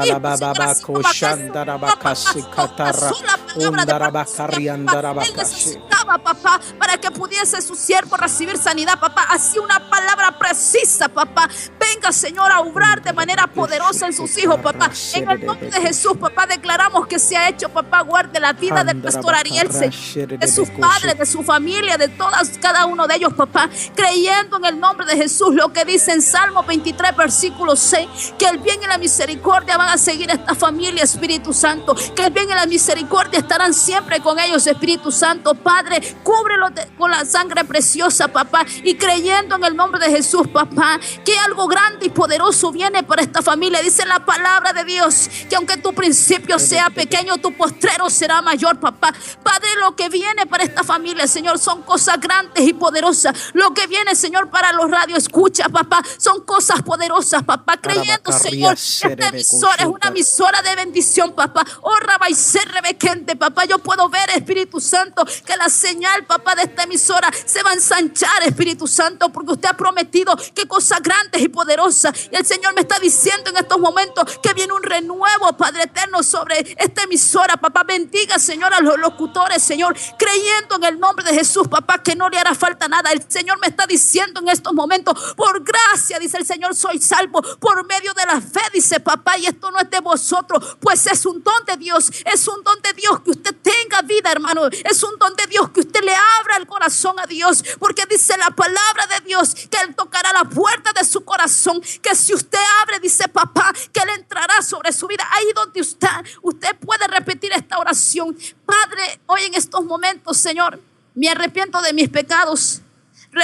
Él necesitaba, papá, para que pudiese su siervo recibir sanidad, papá, así una palabra precisa, papá, venga, Señor, a obrar de manera poderosa en sus hijos, papá, en el nombre de Jesús, papá, declaramos que se ha hecho, papá, guarde la vida del pastor Ariel, de sus padres, de su familia, de todas, cada uno de ellos, papá, creyendo en el nombre de Jesús, lo que dice en Salmo 23, versículo 6, que el bien y la misericordia van a seguir esta familia, Espíritu Santo, que el bien y la misericordia estarán siempre con ellos, Espíritu Santo, Padre, cúbrelo con la sangre preciosa, papá, y creyendo en el nombre de Jesús, papá, que algo grande y poderoso viene para esta familia. Dice la palabra de Dios que aunque tu principio sea pequeño, tu postrero será mayor, papá. Padre, lo que viene para esta familia, Señor, son cosas grandes y poderosas. Lo que viene, Señor, para los radioescuchas, papá, son cosas poderosas, papá, creyendo, Señor, que esta emisora es una emisora de bendición, papá. Oh, Rabbi, ser rebequente, papá, yo puedo ver, Espíritu Santo, que las señal, papá, de esta emisora se va a ensanchar, Espíritu Santo, porque usted ha prometido que cosas grandes y poderosas. Y el Señor me está diciendo en estos momentos que viene un renuevo, Padre eterno, sobre esta emisora. Papá, bendiga, Señor, a los locutores, Señor, creyendo en el nombre de Jesús, papá, que no le hará falta nada. El Señor me está diciendo en estos momentos, por gracia, dice el Señor, soy salvo por medio de la fe, dice papá, y esto no es de vosotros, pues es un don de Dios. Es un don de Dios que usted tenga vida, hermano. Es un don de Dios que usted le abra el corazón a Dios, porque dice la palabra de Dios que Él tocará la puerta de su corazón, que si usted abre, dice papá, que Él entrará sobre su vida. Ahí donde usted puede repetir esta oración. Padre, hoy en estos momentos, Señor, me arrepiento de mis pecados.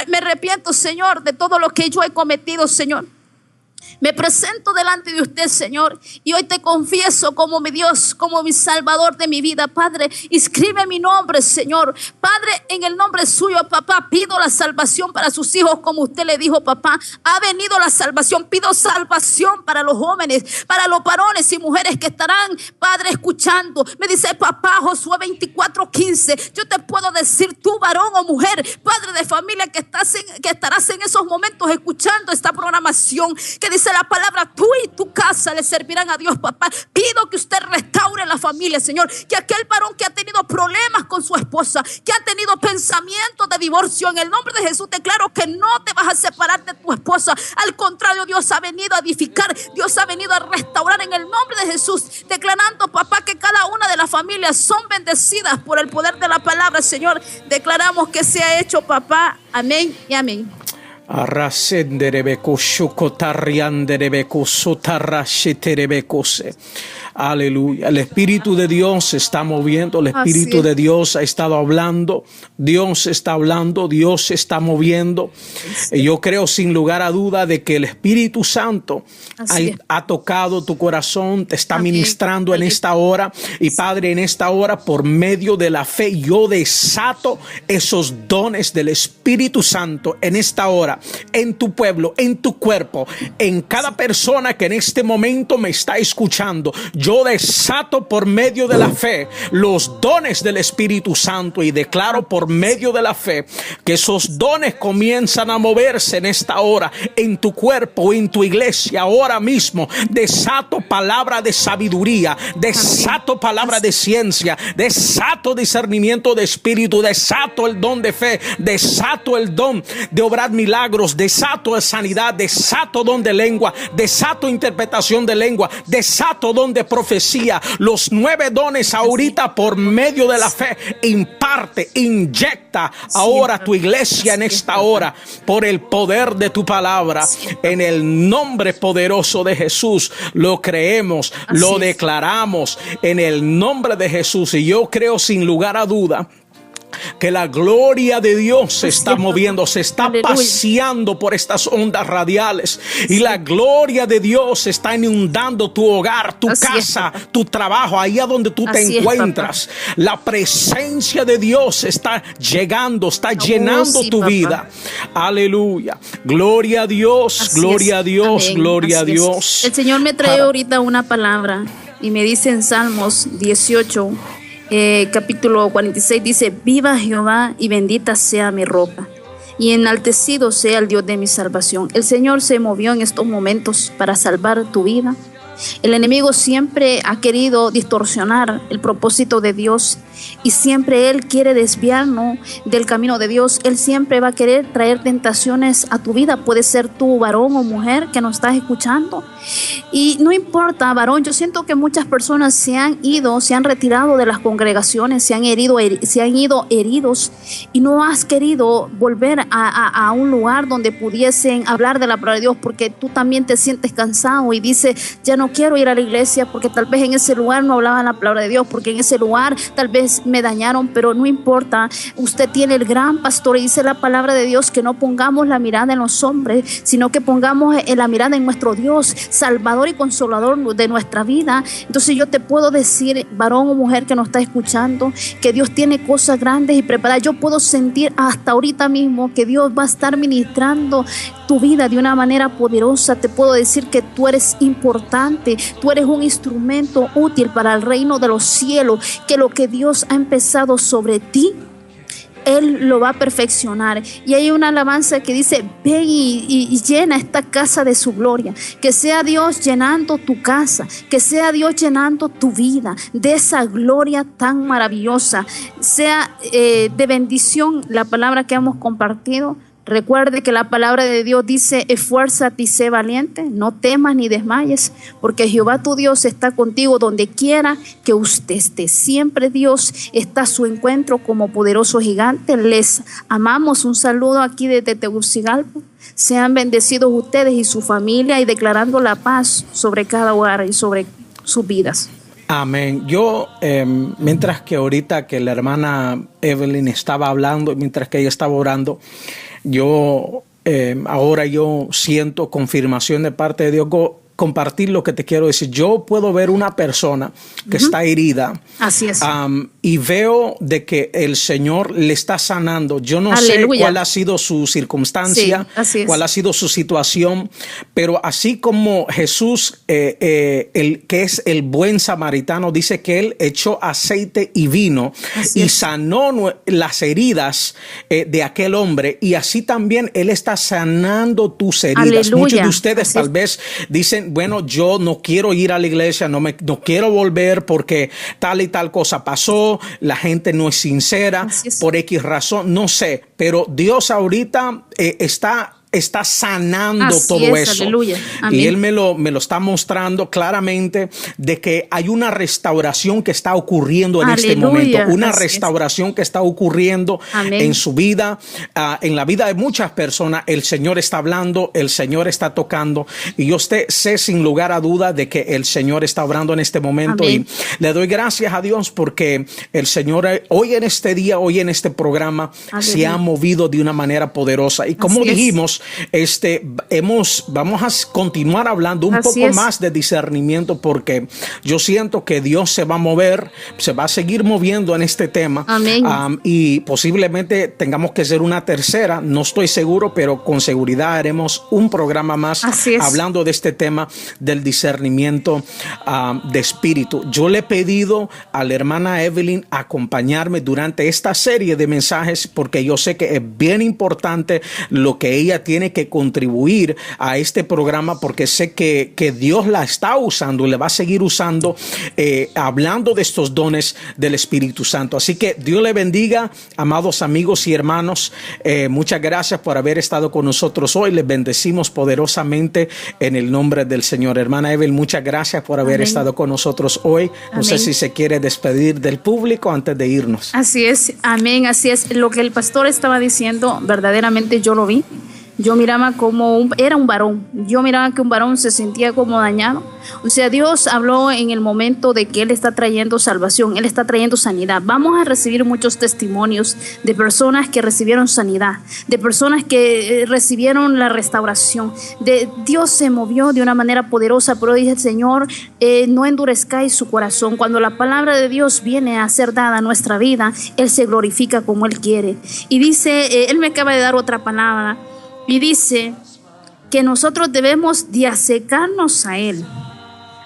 Me arrepiento, Señor, de todo lo que yo he cometido, Señor. Me presento delante de usted, Señor, y hoy te confieso como mi Dios, como mi Salvador de mi vida. Padre, inscribe mi nombre, Señor. Padre, en el nombre suyo, papá, pido la salvación para sus hijos, como usted le dijo, papá. Ha venido la salvación. Pido salvación para los jóvenes, para los varones y mujeres que estarán, Padre, escuchando. Me dice papá, Josué 24:15. Yo te puedo decir, tú, varón o mujer, padre de familia, que estarás en esos momentos escuchando esta programación, que dice la palabra, tú y tu casa le servirán a Dios, papá. Pido que usted restaure la familia, Señor. Que aquel varón que ha tenido problemas con su esposa, que ha tenido pensamientos de divorcio, en el nombre de Jesús declaro que no te vas a separar de tu esposa. Al contrario, Dios ha venido a edificar, Dios ha venido a restaurar en el nombre de Jesús, declarando, papá, que cada una de las familias son bendecidas por el poder de la palabra, Señor. Declaramos que se ha hecho, papá. Amén y amén. Aleluya. El Espíritu de Dios se está moviendo. El Espíritu de Dios ha estado hablando. Dios está hablando. Dios se está moviendo. Y yo creo sin lugar a duda de que el Espíritu Santo ha tocado tu corazón, te está ministrando en esta hora. Y Padre, en esta hora, por medio de la fe, yo desato esos dones del Espíritu Santo en esta hora, en tu pueblo, en tu cuerpo, en cada persona que en este momento me está escuchando. Yo desato por medio de la fe los dones del Espíritu Santo y declaro por medio de la fe que esos dones comienzan a moverse en esta hora, en tu cuerpo, en tu iglesia. Ahora mismo desato palabra de sabiduría, desato palabra de ciencia, desato discernimiento de espíritu, desato el don de fe, desato el don de obrar milagros, desato sanidad, desato don de lengua, desato interpretación de lengua, desato don de profecía. Los 9 dones ahorita por medio de la fe. Imparte, inyecta ahora tu iglesia en esta hora por el poder de tu palabra. En el nombre poderoso de Jesús lo creemos, lo declaramos en el nombre de Jesús. Y yo creo sin lugar a duda que la gloria de Dios se está moviendo, se está paseando por estas ondas radiales, y la gloria de Dios está inundando tu hogar, tu casa, tu trabajo, ahí a donde tú te encuentras. La presencia de Dios está llegando, está llenando tu vida. Aleluya. Gloria a Dios, gloria a Dios, gloria a Dios. El Señor me trae ahorita una palabra y me dice en Salmos 18, capítulo 46, dice: viva Jehová y bendita sea mi roca, y enaltecido sea el Dios de mi salvación. El Señor se movió en estos momentos para salvar tu vida. El enemigo siempre ha querido distorsionar el propósito de Dios, y siempre él quiere desviarnos del camino de Dios. Él siempre va a querer traer tentaciones a tu vida. Puede ser tú, varón o mujer, que nos estás escuchando. Y no importa, varón, yo siento que muchas personas se han retirado de las congregaciones, se han ido heridos, y no has querido volver a un lugar donde pudiesen hablar de la palabra de Dios, porque tú también te sientes cansado y dices: ya no quiero ir a la iglesia, porque tal vez en ese lugar no hablaban la palabra de Dios, porque en ese lugar tal vez me dañaron. Pero no importa, usted tiene el gran pastor, y dice la palabra de Dios que no pongamos la mirada en los hombres, sino que pongamos la mirada en nuestro Dios, Salvador y Consolador de nuestra vida. Entonces yo te puedo decir, varón o mujer que nos está escuchando, que Dios tiene cosas grandes y preparadas. Yo puedo sentir hasta ahorita mismo que Dios va a estar ministrando tu vida de una manera poderosa. Te puedo decir que tú eres importante, tú eres un instrumento útil para el reino de los cielos, que lo que Dios ha empezado sobre ti, Él lo va a perfeccionar. Y hay una alabanza que dice: ven y llena esta casa de su gloria. Que sea Dios llenando tu casa, que sea Dios llenando tu vida de esa gloria tan maravillosa. Sea de bendición la palabra que hemos compartido. Recuerde que la palabra de Dios dice: esfuérzate y sé valiente, no temas ni desmayes, porque Jehová tu Dios está contigo donde quiera que usted esté. Siempre Dios está a su encuentro como poderoso gigante. Les amamos. Un saludo aquí desde Tegucigalpa. Sean bendecidos ustedes y su familia, y declarando la paz sobre cada hogar y sobre sus vidas. Amén. Yo, mientras que ahorita que la hermana Evelyn estaba hablando, mientras que ella estaba orando, ahora yo siento confirmación de parte de Dios. Compartir lo que te quiero decir. Yo puedo ver una persona que está herida. Así es. Y veo de que el Señor le está sanando. Yo no Aleluya. sé cuál ha sido su circunstancia, sí, cuál ha sido su situación, pero así como Jesús, el que es el buen samaritano, dice que Él echó aceite y vino y sanó las heridas de aquel hombre, y así también Él está sanando tus heridas. Aleluya. Muchos de ustedes tal vez dicen: bueno, yo no quiero ir a la iglesia, no quiero volver porque tal y tal cosa pasó, la gente no es sincera, por X razón, no sé, pero Dios ahorita está sanando así todo es, eso. Aleluya. Amén. Y Él me lo está mostrando claramente de que hay una restauración que está ocurriendo en Aleluya. este momento. Una así restauración que está ocurriendo Amén. en su vida, en la vida de muchas personas. El Señor está hablando, el Señor está tocando. Y yo sé sin lugar a duda de que el Señor está obrando en este momento. Amén. Y le doy gracias a Dios porque el Señor hoy en este día, hoy en este programa, Aleluya. se ha movido de una manera poderosa. Y como Así es. dijimos, vamos a continuar hablando un Así poco es. más de discernimiento, porque yo siento que Dios se va a mover, se va a seguir moviendo en este tema. Amén. Y posiblemente tengamos que hacer una tercera, no estoy seguro, pero con seguridad haremos un programa más hablando de este tema del discernimiento de espíritu. Yo le he pedido a la hermana Evelyn acompañarme durante esta serie de mensajes, porque yo sé que es bien importante lo que ella tiene que contribuir a este programa, porque sé que Dios la está usando y le va a seguir usando, hablando de estos dones del Espíritu Santo. Así que Dios le bendiga, amados amigos y hermanos. Muchas gracias por haber estado con nosotros hoy. Les bendecimos poderosamente en el nombre del Señor. Hermana Evel, muchas gracias por haber estado con nosotros hoy. No sé si se quiere despedir del público antes de irnos. Así es, amén, así es. Lo que el pastor estaba diciendo, verdaderamente yo lo vi. Yo miraba como era un varón. Yo miraba que un varón se sentía como dañado. O sea, Dios habló en el momento de que Él está trayendo salvación, Él está trayendo sanidad. Vamos a recibir muchos testimonios de personas que recibieron sanidad, de personas que recibieron la restauración. Dios se movió de una manera poderosa, pero dice el Señor, no endurezcáis su corazón. Cuando la palabra de Dios viene a ser dada a nuestra vida, Él se glorifica como Él quiere. Y dice, Él me acaba de dar otra palabra, y dice que nosotros debemos de acercarnos a Él,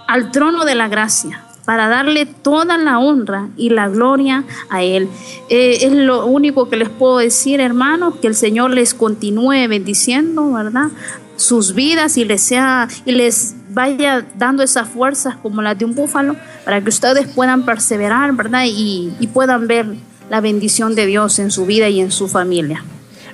al trono de la gracia, para darle toda la honra y la gloria a Él. Es lo único que les puedo decir, hermanos, que el Señor les continúe bendiciendo, ¿verdad?, sus vidas, y les vaya dando esas fuerzas como las de un búfalo, para que ustedes puedan perseverar, ¿verdad?, y puedan ver la bendición de Dios en su vida y en su familia.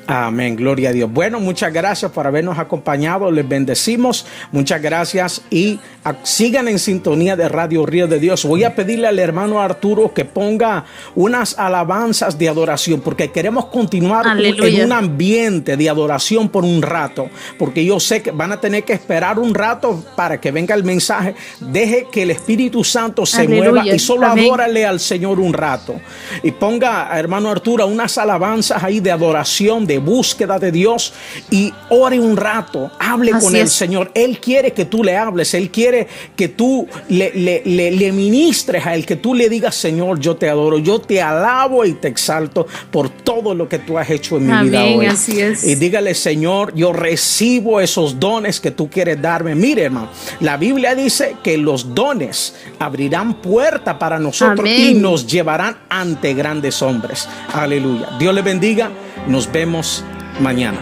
Amén, gloria a Dios. Bueno, muchas gracias por habernos acompañado, les bendecimos, muchas gracias, y sigan en sintonía de Radio Río de Dios. Voy a pedirle al hermano Arturo que ponga unas alabanzas de adoración, porque queremos continuar en un ambiente de adoración por un rato, porque yo sé que van a tener que esperar un rato para que venga el mensaje. Deje que el Espíritu Santo se mueva y solo adórale al Señor un rato. Y ponga, hermano Arturo, unas alabanzas ahí de adoración, de de búsqueda de Dios y ore un rato, hable Así con el es. Señor. Él quiere que tú le hables, Él quiere que tú le ministres a Él, que tú le digas: Señor, yo te adoro, yo te alabo y te exalto por todo lo que tú has hecho en mi vida hoy. Así es. Y dígale: Señor, yo recibo esos dones que tú quieres darme. Mire, hermano, la Biblia dice que los dones abrirán puerta para nosotros. Amén. Y nos llevarán ante grandes hombres. Aleluya. Dios le bendiga. Nos vemos mañana.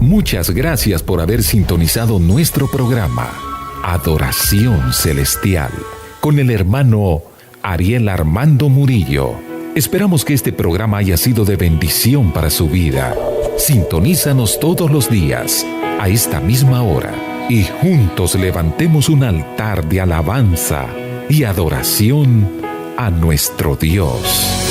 Muchas gracias por haber sintonizado nuestro programa Adoración Celestial con el hermano Ariel Armando Murillo. Esperamos que este programa haya sido de bendición para su vida. Sintonízanos todos los días a esta misma hora y juntos levantemos un altar de alabanza y adoración a nuestro Dios.